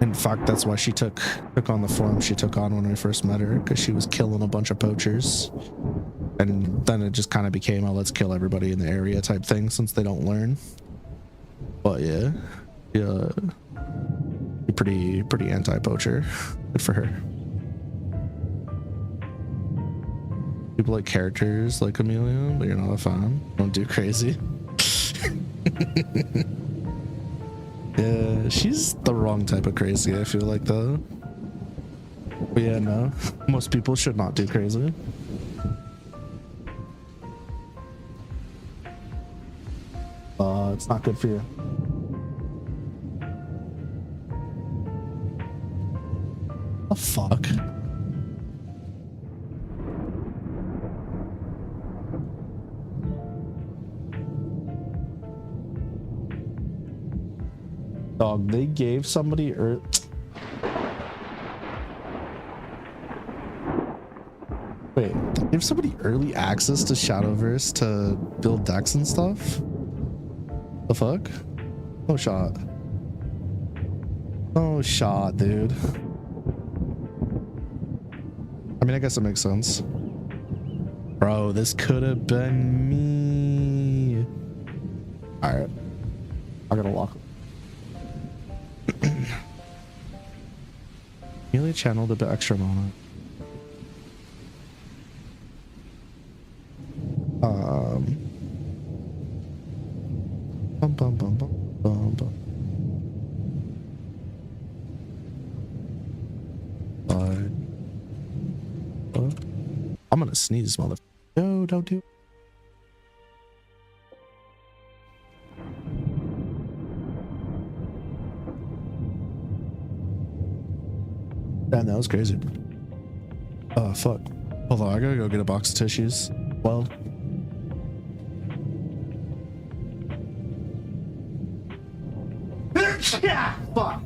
In fact, that's why she took on the form she took on when I first met her, because she was killing a bunch of poachers. And then it just kind of became a let's kill everybody in the area type thing, since they don't learn. But yeah, pretty anti-poacher. Good for her. People like characters like Emilia, but you're not a fan. Don't do crazy. Yeah, she's the wrong type of crazy, I feel like, though. But yeah, no, most people should not do crazy. It's not good for you. The fuck? Dog, they gave somebody Wait, they gave somebody early access to Shadowverse to build decks and stuff? The fuck? No shot. No shot, dude. I mean, I guess it makes sense. Bro, this could have been me. Alright. I gotta lock it. Emilia channeled a bit extra mana. Bum, bum, bum, bum, bum. I'm gonna sneeze, motherfucker. No, don't do it. Damn, that was crazy. Oh, fuck. Hold on, I gotta go get a box of tissues. Well. Yeah, fuck.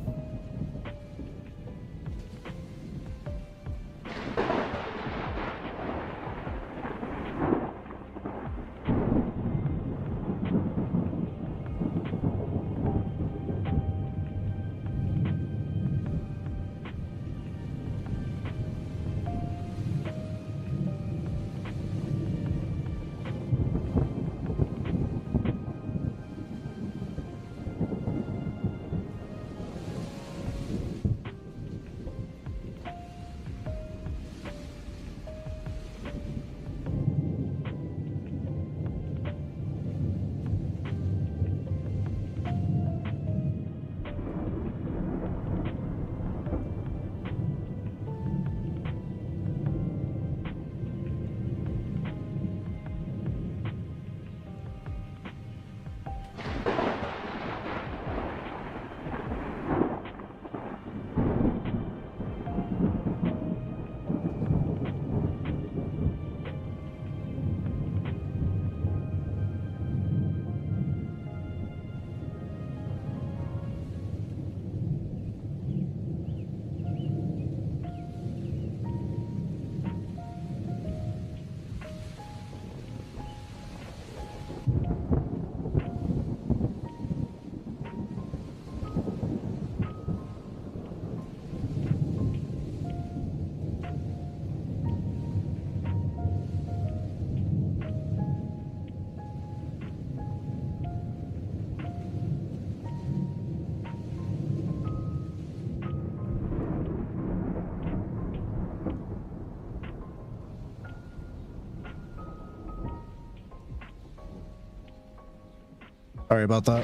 Sorry about that.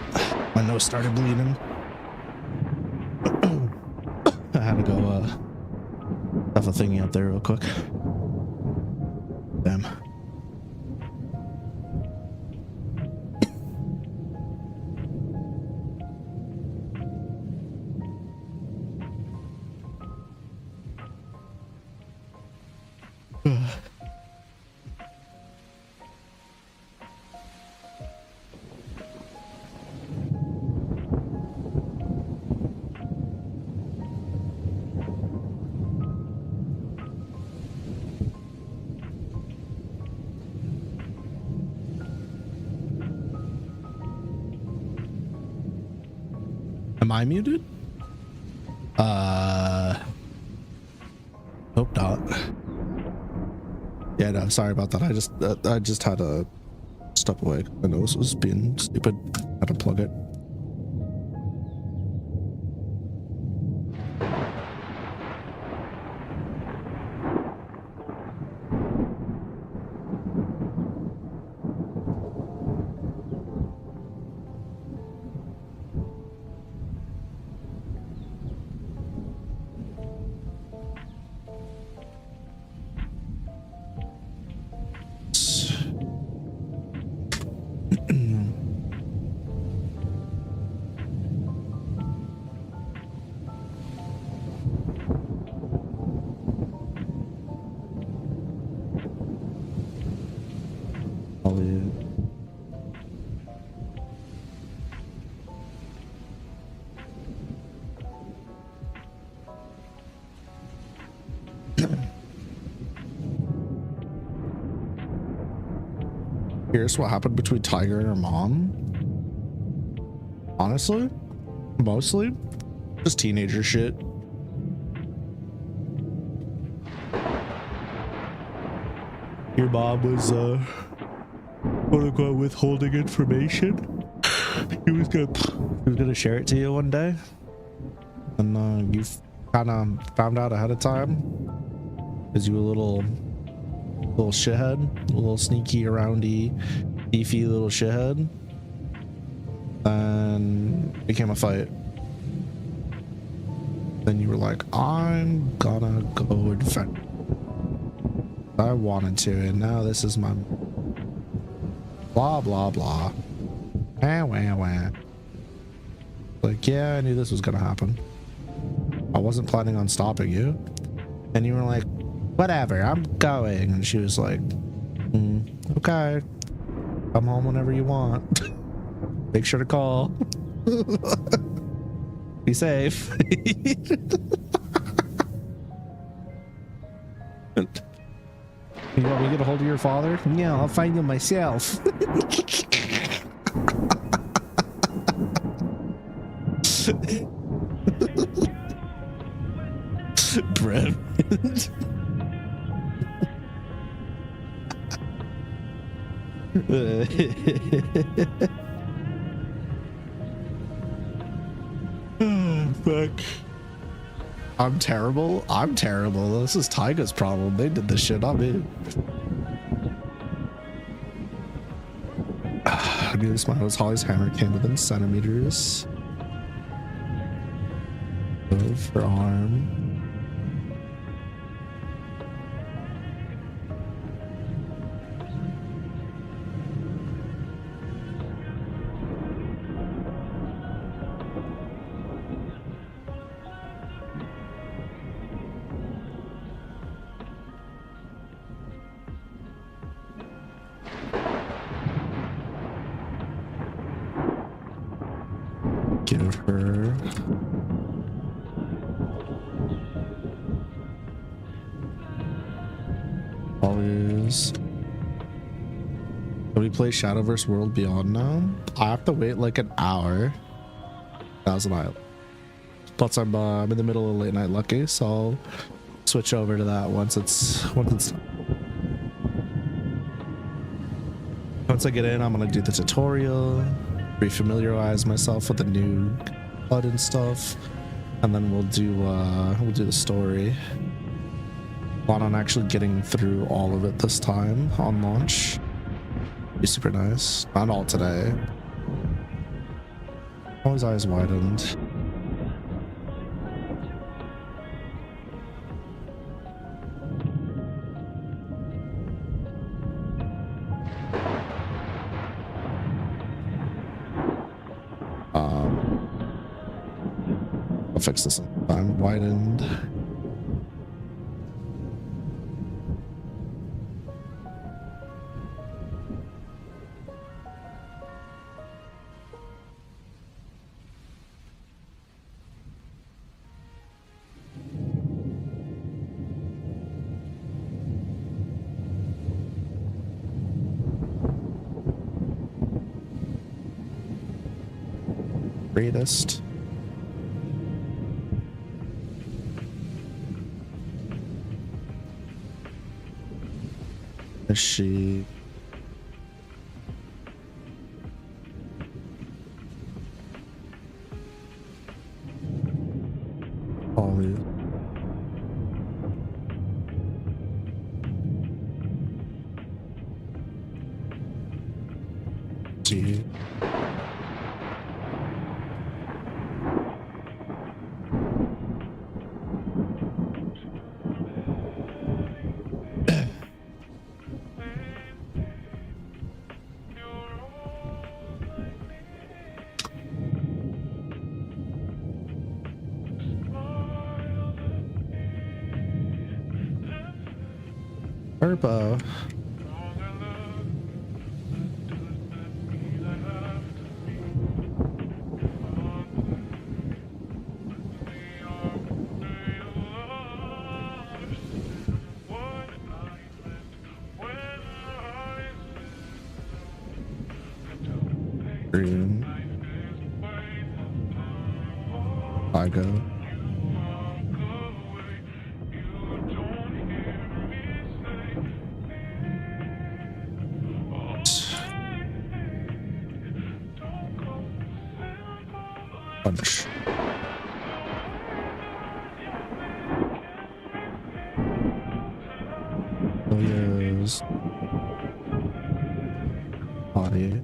My nose started bleeding. I had to go stuff a thingy up there real quick. Damn. Am I muted? Hope not. Yeah, no, sorry about that. I just had to step away. My nose was being stupid. Had to plug it. Here's what happened between Tiger and her mom. Honestly, mostly just teenager shit. Your mom was quote unquote withholding information. He was gonna share it to you one day, and you kind of found out ahead of time because you were a little shithead, a little sneaky, aroundy, beefy little shithead. Then became a fight. Then you were like, I'm gonna go defend. I wanted to, and now this is my blah blah blah. Wah, wah, wah. Like, yeah, I knew this was gonna happen. I wasn't planning on stopping you. And you were like, whatever, I'm going. And she was like, okay, come home whenever you want. Make sure to call. Be safe. You want me to get a hold of your father? Yeah, I'll find him myself. Brett. Fuck. I'm terrible. I'm terrible. This is Tyga's problem. They did this shit, not me. I knew this one was Holly's hammer came within centimeters of her arm. Give her always. Can we play Shadowverse World Beyond now? I have to wait like an hour. Thousand Isle. Plus I'm in the middle of late night lucky, so I'll switch over to that once I get in. I'm gonna do the tutorial, refamiliarize myself with the new HUD and stuff, and then we'll do the story. Plan on actually getting through all of it this time on launch. Be super nice. Not all today. Oh, his eyes widened. I'll fix this in time. Widened. Greatest. Is she? Ollie. G. Turbo. Green. Figo. Punch. Emilia's body.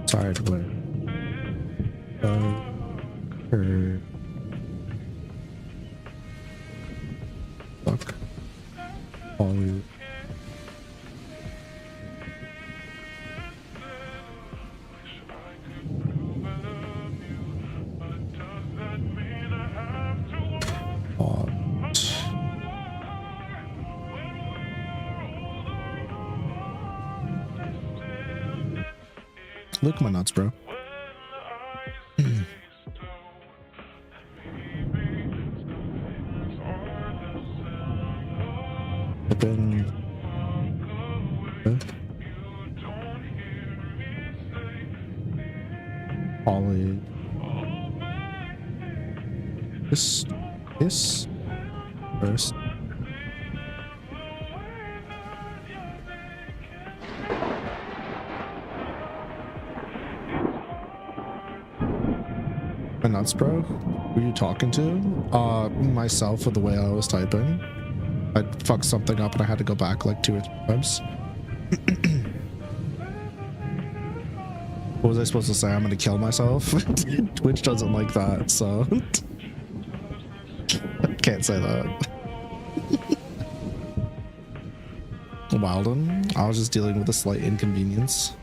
Sorry to win. Her. Fuck. Ollie. Look my nuts, bro. Open. Ollie. This first. My nuts, bro. Who are you talking to? Myself with the way I was typing. I fucked something up and I had to go back like 2 or 3 times. What was I supposed to say? I'm gonna kill myself? Twitch doesn't like that, so I can't say that. Wilden, I was just dealing with a slight inconvenience.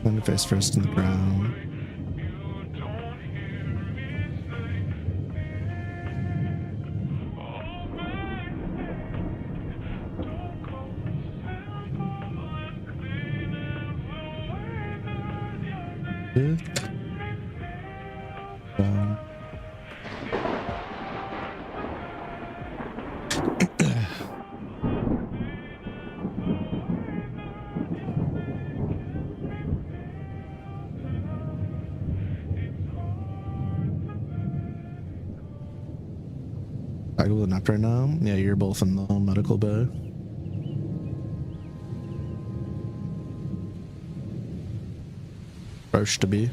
Then face first in the ground. I go with the nap right now. Yeah, you're both in the medical bay. First to be.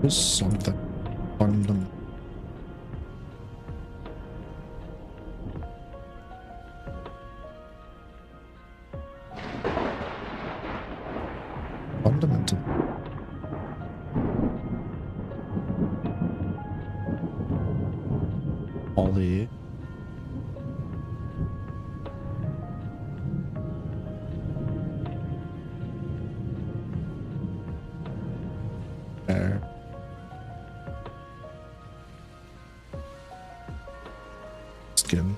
There's something fundamental. Fundamental. Ollie. There. Skin.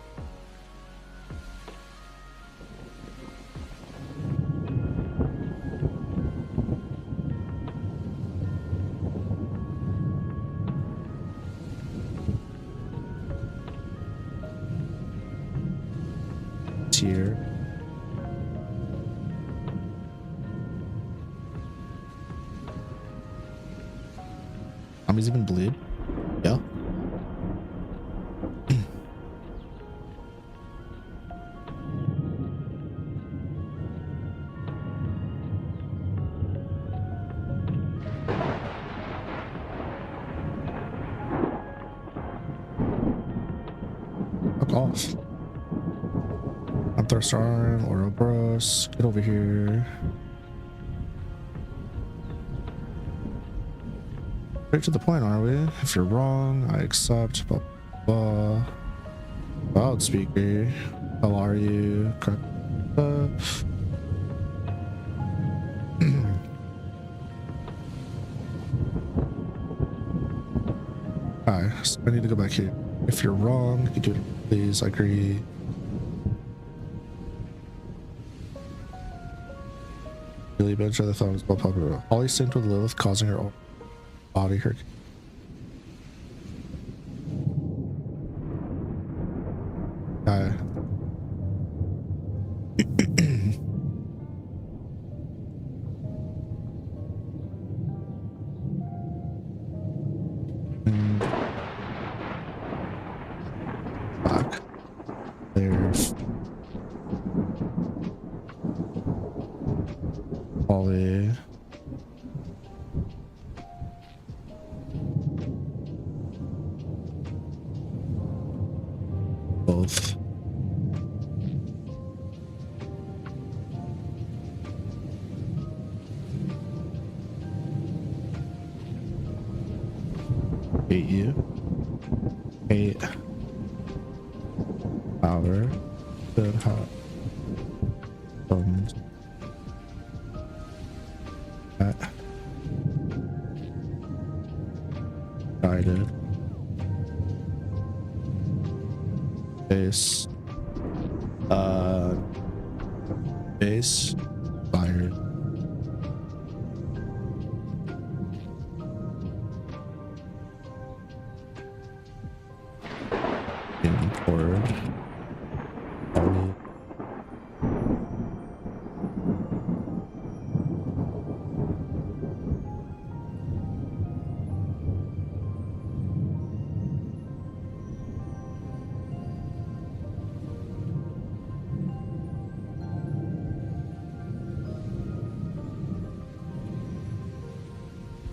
Here. Zombies even bleed? Yeah. Fuck off. Thirst arm, Ouroboros, get over here. Straight to the point, are we? If you're wrong, I accept. Blah, blah. Loudspeaker, how are you? Hi, so I need to go back here. If you're wrong, you do it, please. I agree. Really bench, I thought it was well popular. Holly synced with Lilith, causing her own body hurt. Back there. Holly. Both. Hate you. Hate. Power. Good hot. Thumbs. Guided. Base. Base. Fire. Import.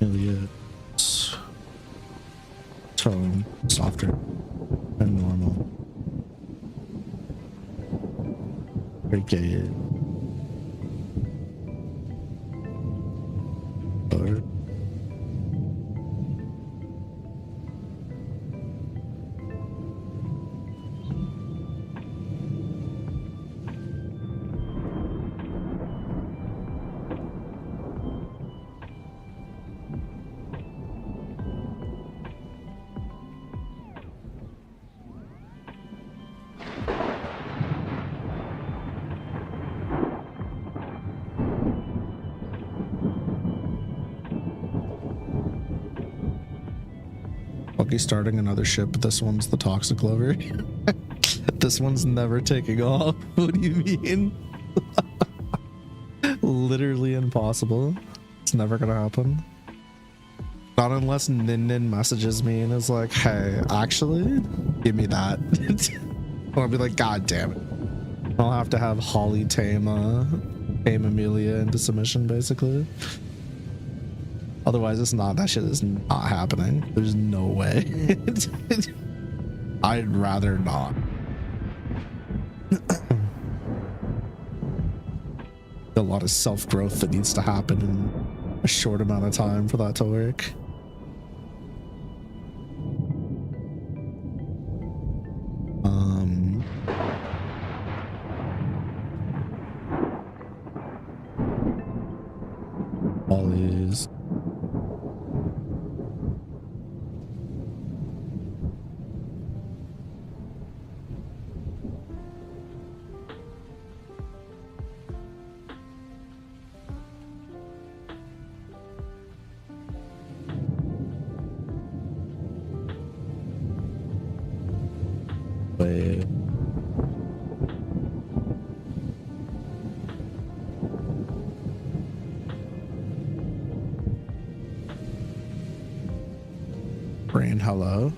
Emilia. Tone softer and normal. Brigade. Or starting another ship, but this one's the toxic lover. This one's never taking off. What do you mean? Literally impossible. It's never gonna happen. Not unless Nin messages me and is like, hey, actually, give me that. Or I'll be like, god damn it. I'll have to have Holly tame Emilia into submission, basically. Otherwise, it's not. That shit is not happening. There's no way. I'd rather not. A lot of self-growth that needs to happen in a short amount of time for that to work. Always. Wait. Brain, hello.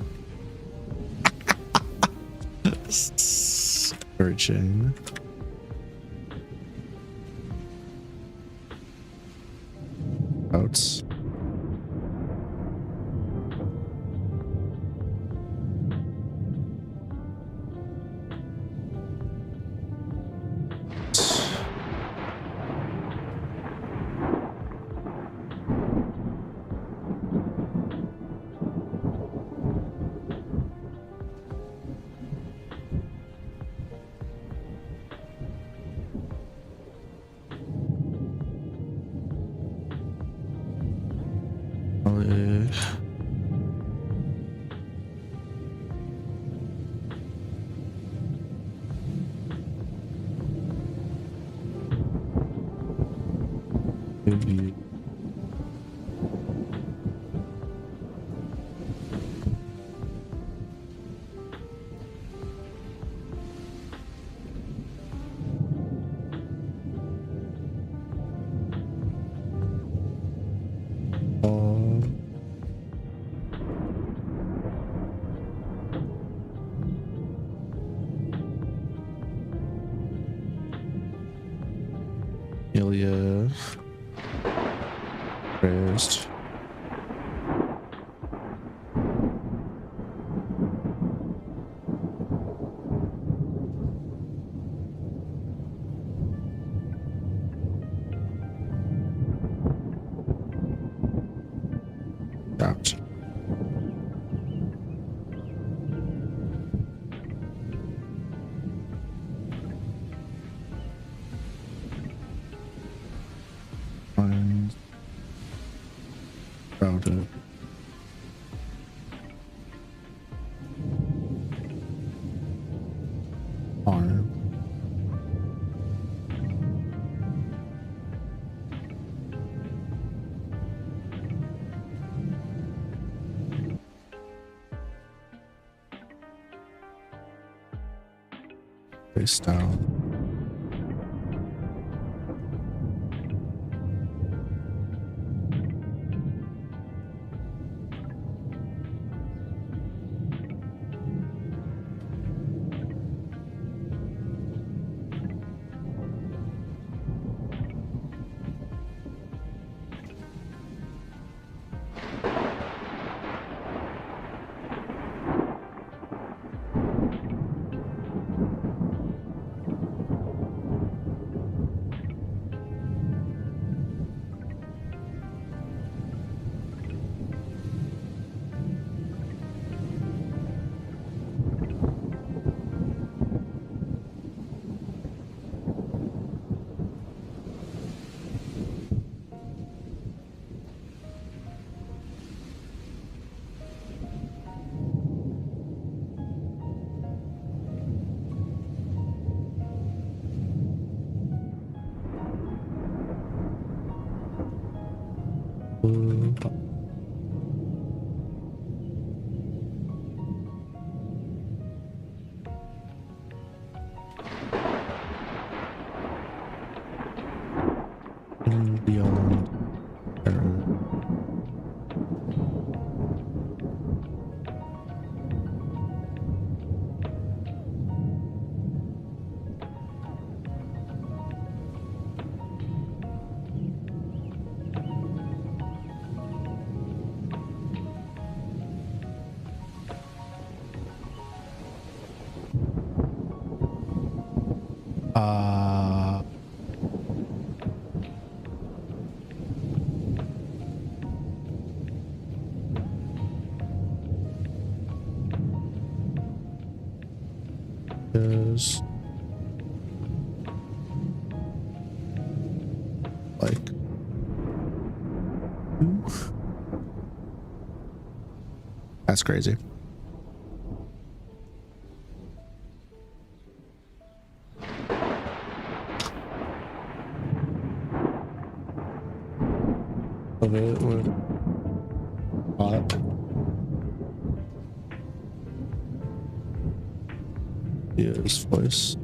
Searching. Outs. Emilia raised. Out. Found it. Arm. Face down. Beyond error. Uh, is like that's crazy. Of it with hot. His voice.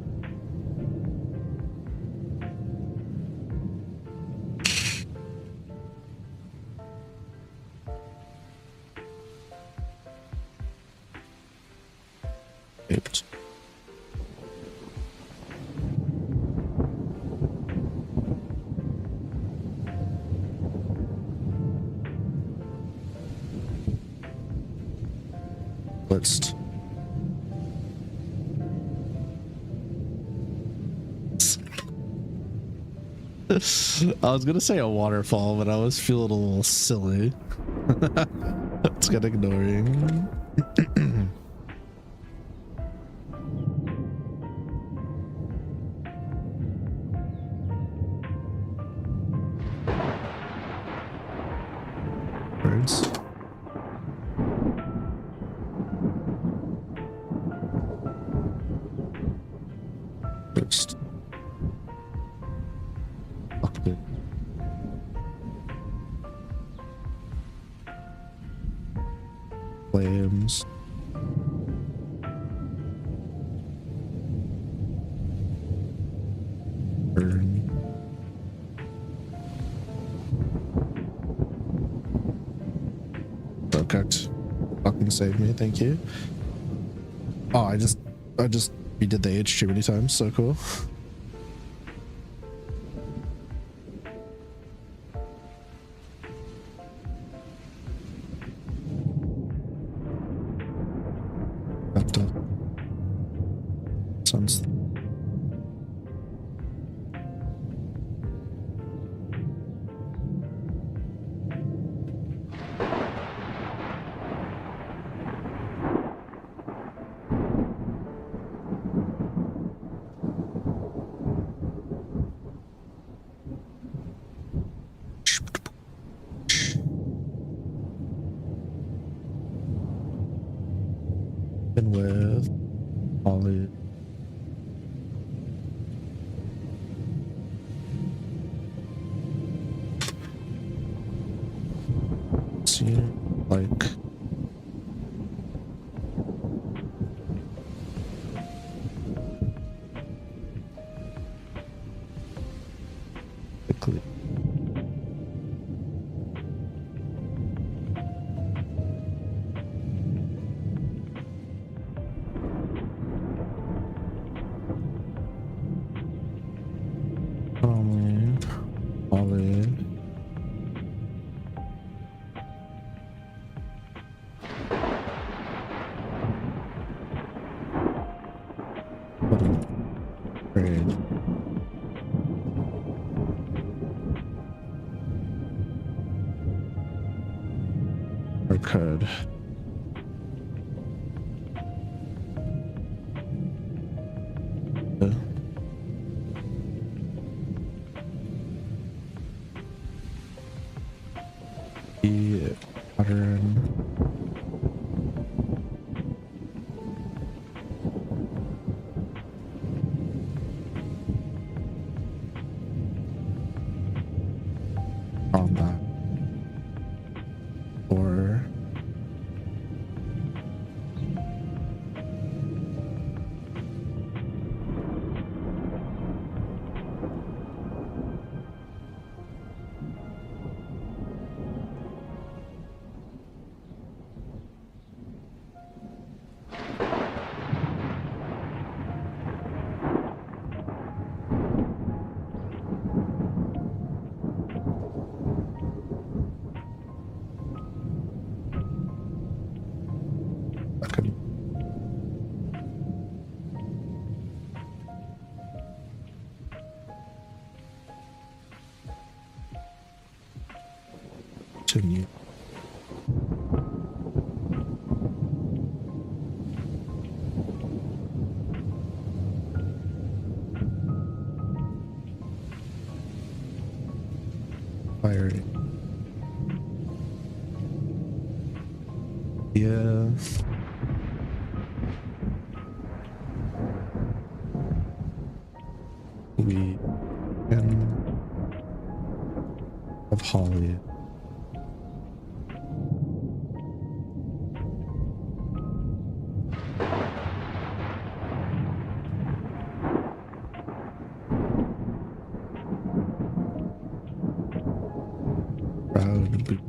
Oops. List. I was gonna say a waterfall, but I was feeling a little silly. It's good ignoring. Birds. First. Okay. Flames. Burn. Okay. Fucking save me, thank you. Oh, I just redid the H too many times, so cool. Sounds been with Ollie. See, like quickly. Ollie. What a trade. Or could. The pattern. Combat. Or Continue. Firing. Yeah. We can have Holly. Proud boot.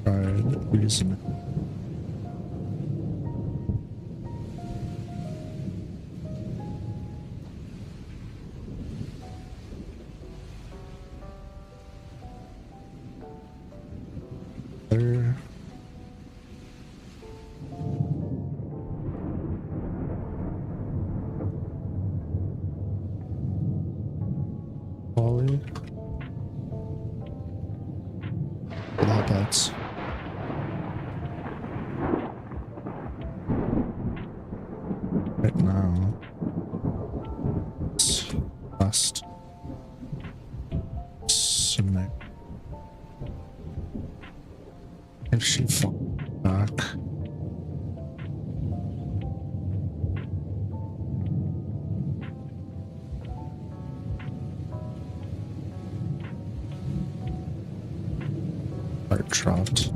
Proud reason. There. Holly. Without bets. Right now. It's last. Submit. If she falls back. Heart dropped.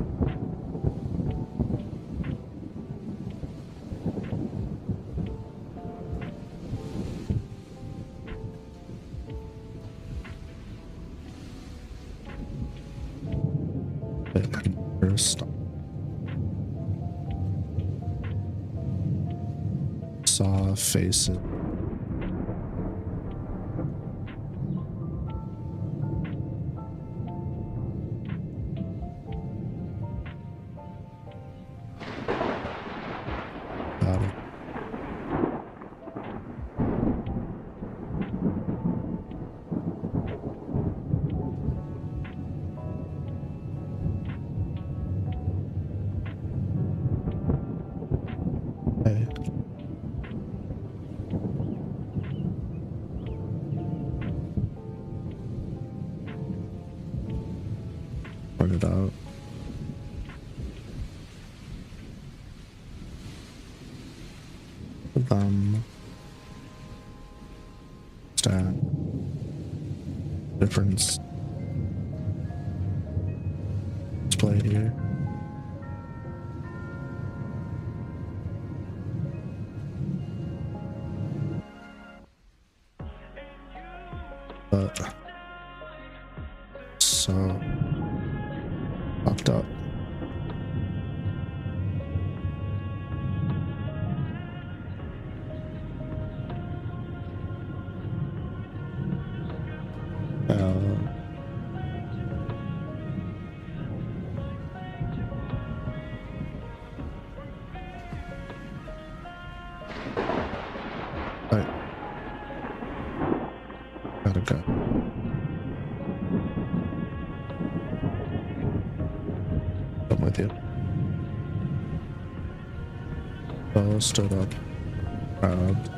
First. Saw faces. Got it. Hey. Sort it out. Stat. Difference. Display here. But so fucked up. Right. Gotta go. I'm with you. Bella stood up. Proud.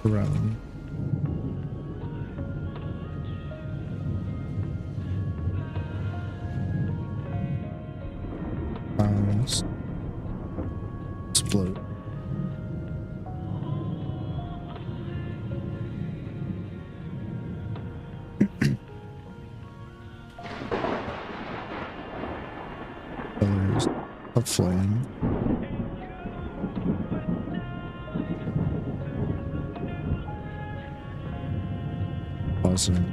Around. Explode. Colors of flame. Buzzing.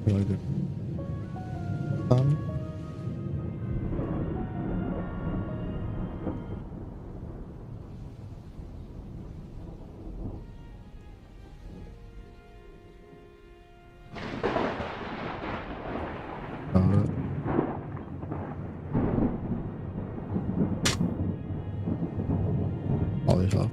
Really good. Lollipop.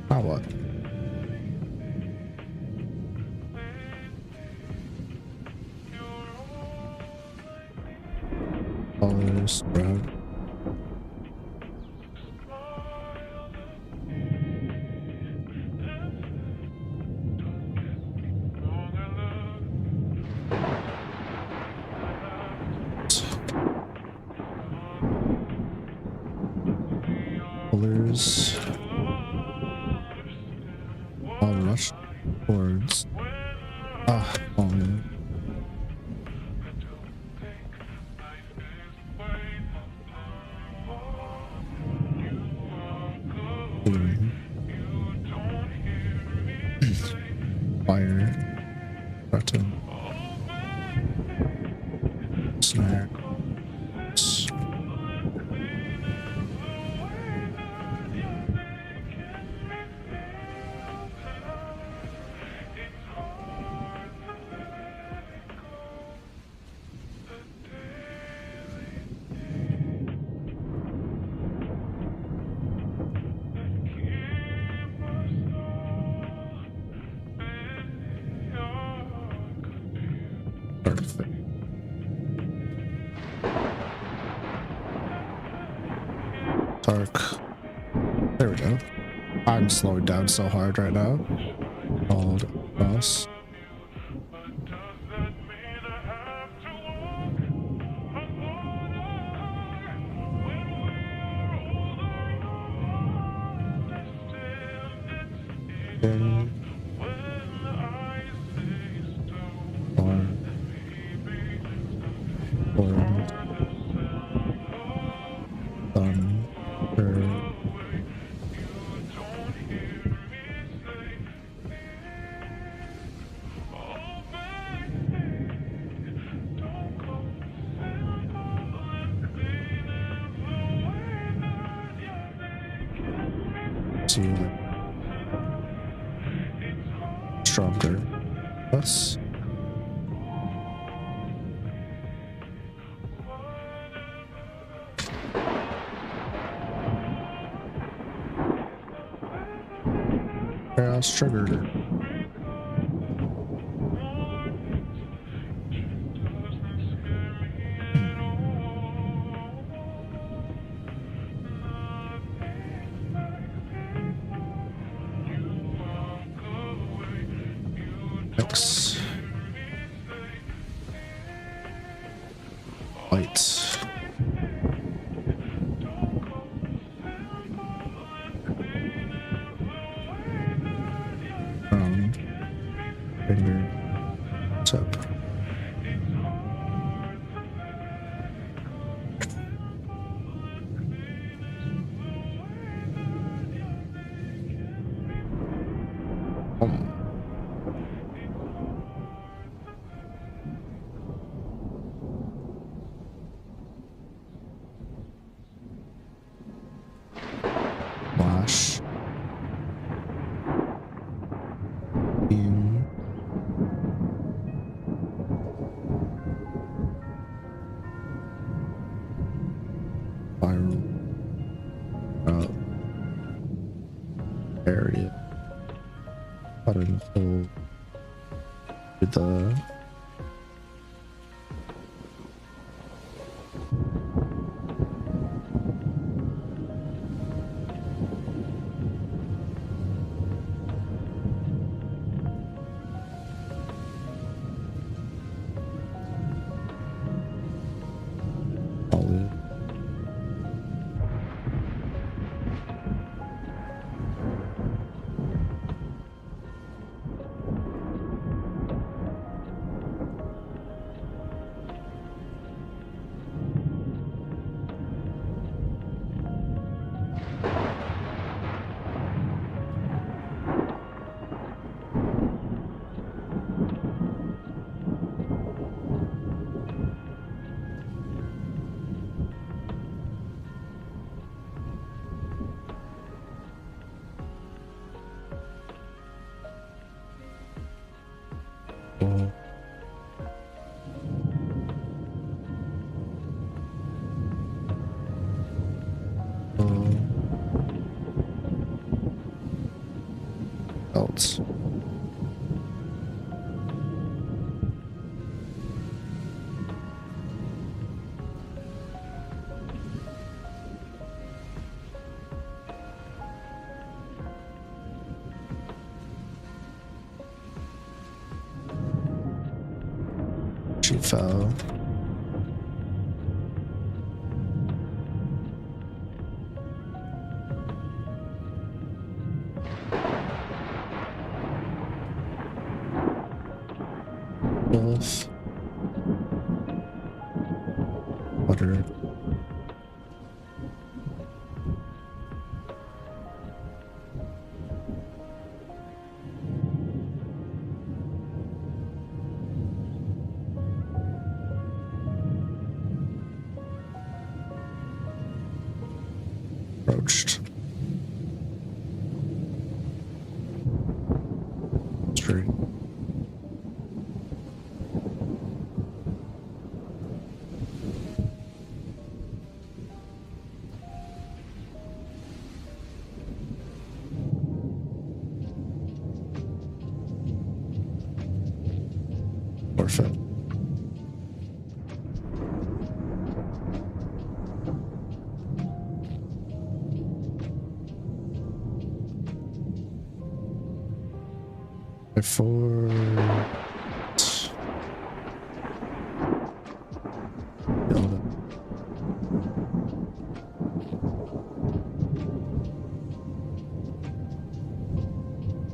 Now what? Colors, brown. Colors. I'll rush towards. Ah, oh man. Fire. Button. Snare. Perfect. Dark. There we go. I'm slowing down so hard right now. Hold cross. Stronger. Plus. Triggered. X. Lights. Finger. Tip. area. Button fill with the olive. Else. She fell. Wolf. Water. Approached. Straight. Perfect. For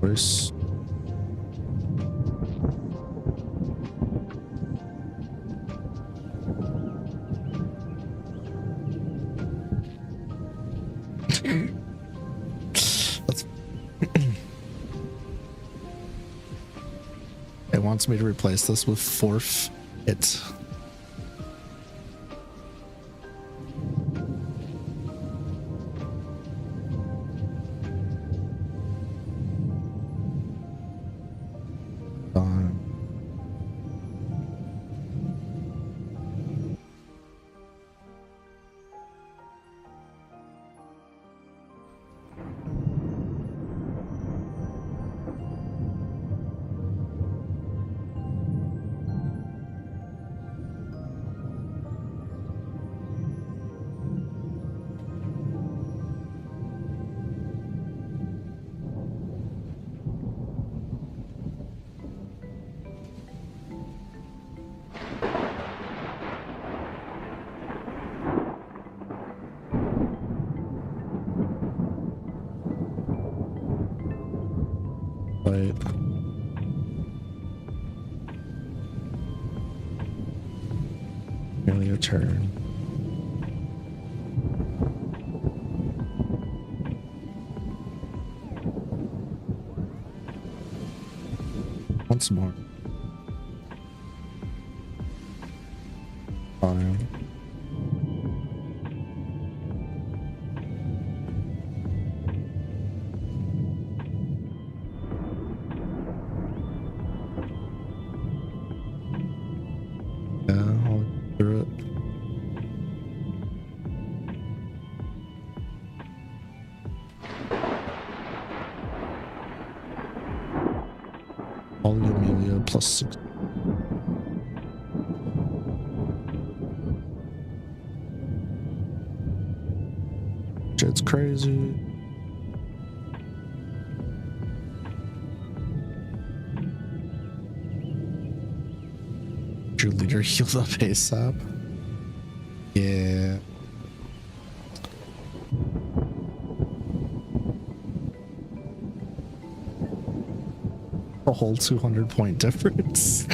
voice. It wants me to replace this with forf it. Right. Emilia turn. Once more. Fine. +6. Shit's crazy. Your leader healed up ASAP. Yeah. A whole 200-point difference.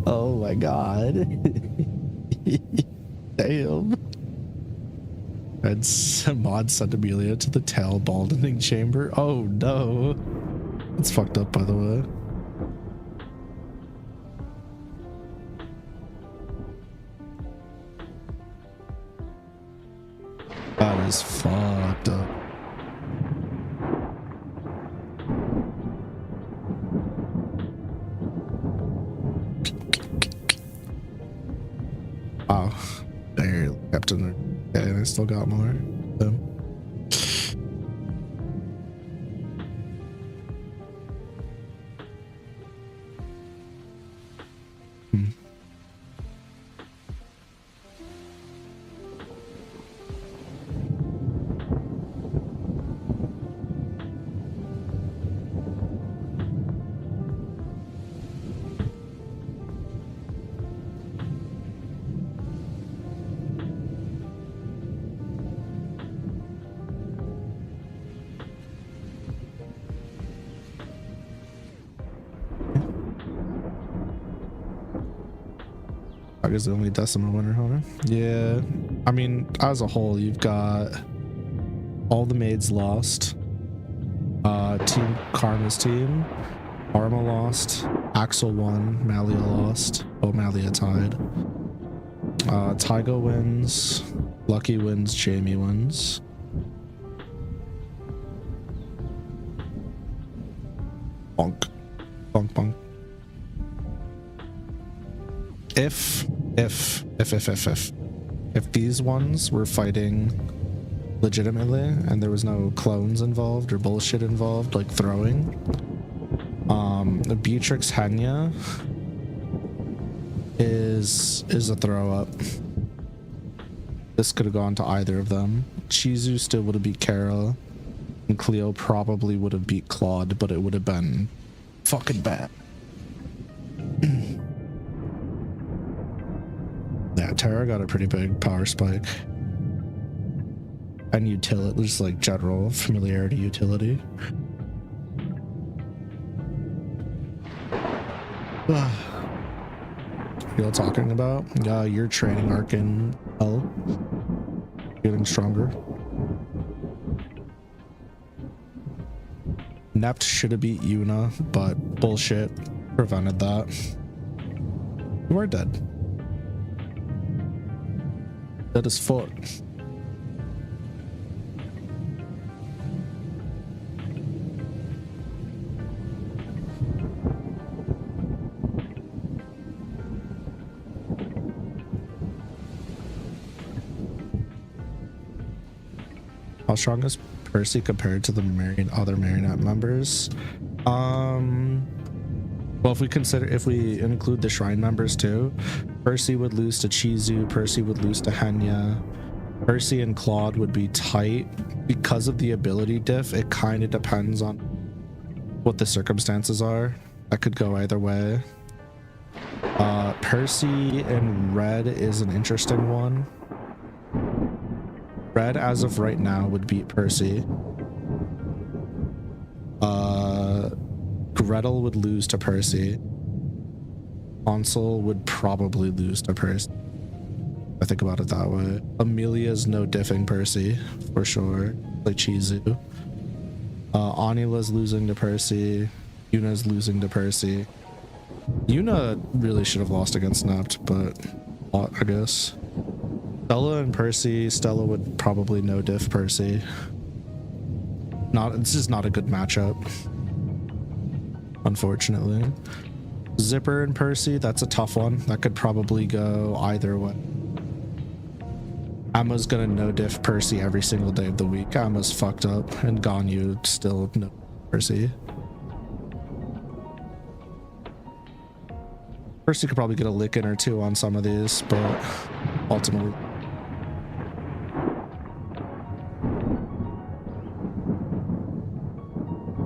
Oh my god. Damn. And Mod sent Emilia to the tail baldening chamber. Oh no. That's fucked up, by the way. That is fucked up. Wow. There, Captain. Okay, and I still got more. Is the only decimal winner, huh? Yeah, I mean, as a whole, you've got all the maids lost. Team Krma's team, Arma lost, Axel won, Malia lost. Oh, Malia tied. Tygo wins, Lucky wins, Jamie wins. Bonk, bonk, bonk. If these ones were fighting legitimately and there was no clones involved or bullshit involved like throwing, the Beatrix Hainme is a throw up. This could have gone to either of them. Chizu still would have beat Kara, and Cleo probably would have beat Claude, but it would have been fucking bad. Yeah, Tara got a pretty big power spike. And utility, just like general familiarity utility. You're talking about? Your training arc in L. Getting stronger. Nept should have beat Yuna, but bullshit prevented that. You are dead. Dead as fuck. How strong is Percy compared to the other Marionette members? Well, if we include the Shrine members too, Percy would lose to Chizu, Percy would lose to Hainme, Percy and Claude would be tight. Because of the ability diff, it kind of depends on what the circumstances are. That could go either way. Percy and Red is an interesting one. Red, as of right now, would beat Percy. Gretel would lose to Percy. Hansel would probably lose to Percy. I think about it that way. Emilia's no diffing Percy, for sure. Like Chizu. Anila's losing to Percy. Yuna's losing to Percy. Yuna really should have lost against Nept, but I guess. Stella and Percy. Stella would probably no diff Percy. This is not a good matchup, unfortunately. Zipper and Percy, that's a tough one. That could probably go either way. Emma's gonna no diff Percy every single day of the week. Emma's fucked up, and Ganyu still no Percy. First, you could probably get a lick in or two on some of these, but ultimately.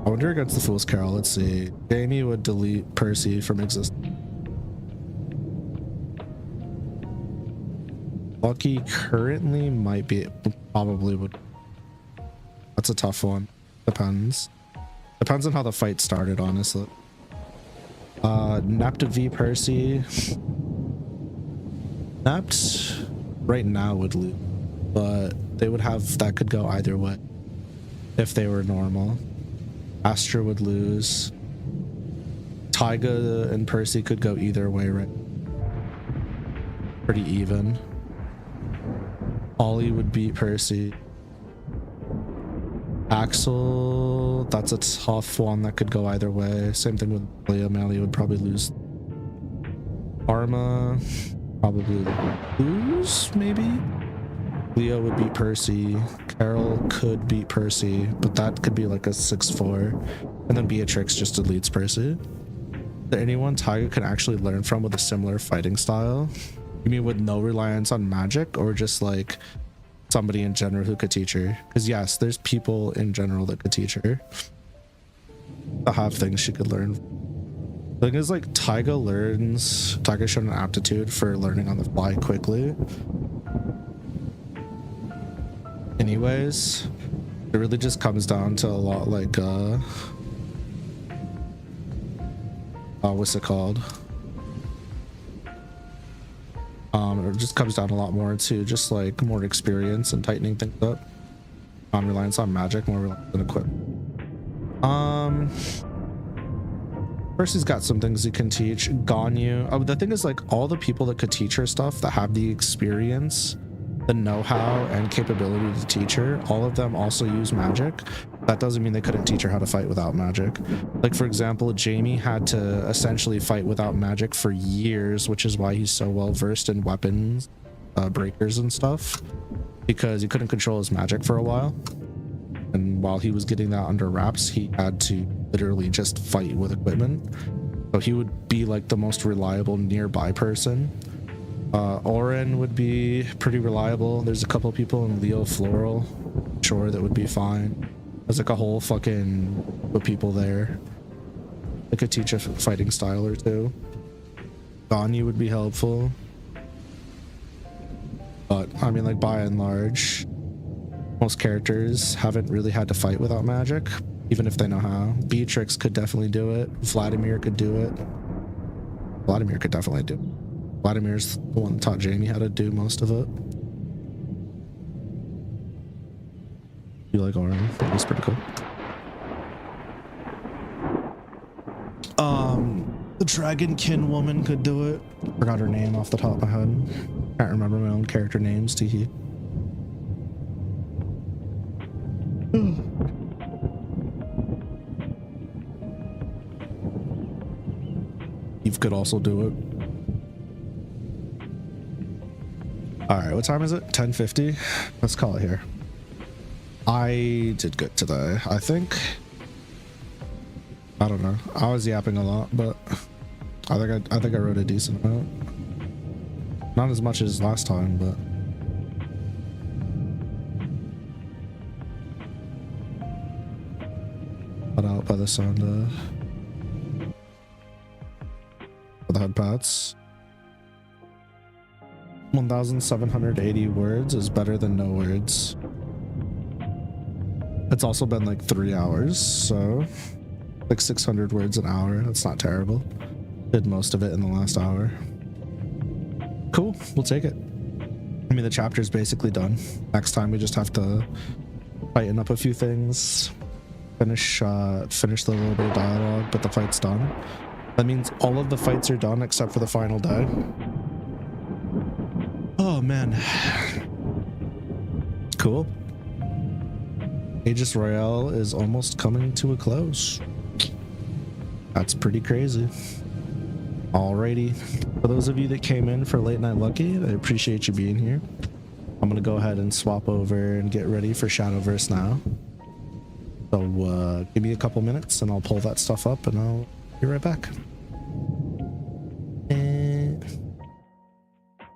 I wonder against the Fool's Carol. Let's see. Jamie would delete Percy from existence. Lucky currently might be, probably would. That's a tough one. Depends. Depends on how the fight started, honestly. Napped V Percy. Napped right now would lose, but they would have, that could go either way if they were normal. Astra would lose. Tyga and Percy could go either way, right? Pretty even. Ollie would beat Percy. Axel, that's a tough one that could go either way. Same thing with Emilia. Emilia would probably lose. Arma probably lose, maybe. Leo would beat Percy. Carol could beat Percy, but that could be like a 6-4. And then Beatrix just deletes Percy. Is there anyone Tyga can actually learn from with a similar fighting style? You mean with no reliance on magic, or just like somebody in general who could teach her? Because yes, there's people in general that could teach her. To have things she could learn. The thing is, like, Tyga showed an aptitude for learning on the fly quickly. Anyways, it really just comes down to a lot like what's it called? It just comes down a lot more to just like more experience and tightening things up. Non-reliance on magic, more reliance on equipment. Percy's got some things he can teach. Ganyu. Oh, the thing is, like, all the people that could teach her stuff, that have the experience, the know-how, and capability to teach her, all of them also use magic. That doesn't mean they couldn't teach her how to fight without magic. Like, for example, Jamie had to essentially fight without magic for years, which is why he's so well versed in weapons, breakers and stuff, because he couldn't control his magic for a while. And while he was getting that under wraps, he had to literally just fight with equipment. So he would be like the most reliable nearby person. Oren would be pretty reliable. There's a couple people in Leo Floral, sure, that would be fine. There's like a whole fucking of people there that could teach a fighting style or two. Ganyu would be helpful. But I mean, like, by and large, most characters haven't really had to fight without magic, even if they know how. Beatrix could definitely do it. Vladimir could do it. Vladimir could definitely do it. Vladimir's the one that taught Jamie how to do most of it. You like Oren? He's pretty cool. The Dragonkin woman could do it. Forgot her name off the top of my head. Can't remember my own character names, teehee. Eve could also do it. Alright, what time is it? 10:50? Let's call it here. I did good today, I think. I don't know. I was yapping a lot, but I think I wrote a decent amount. Not as much as last time, but put out by the sound for the head pats. 1,780 words is better than no words. It's also been like 3 hours, so like 600 words an hour. That's not terrible. Did most of it in the last hour. Cool, we'll take it. I mean, the chapter's basically done. Next time we just have to tighten up a few things, finish the little bit of dialogue, but the fight's done. That means all of the fights are done except for the final day. Oh man. Cool. Aegis Royale is almost coming to a close. That's pretty crazy. Alrighty. For those of you that came in for Late Night Lucky, I appreciate you being here. I'm gonna go ahead and swap over and get ready for Shadowverse now. So give me a couple minutes and I'll pull that stuff up and I'll be right back.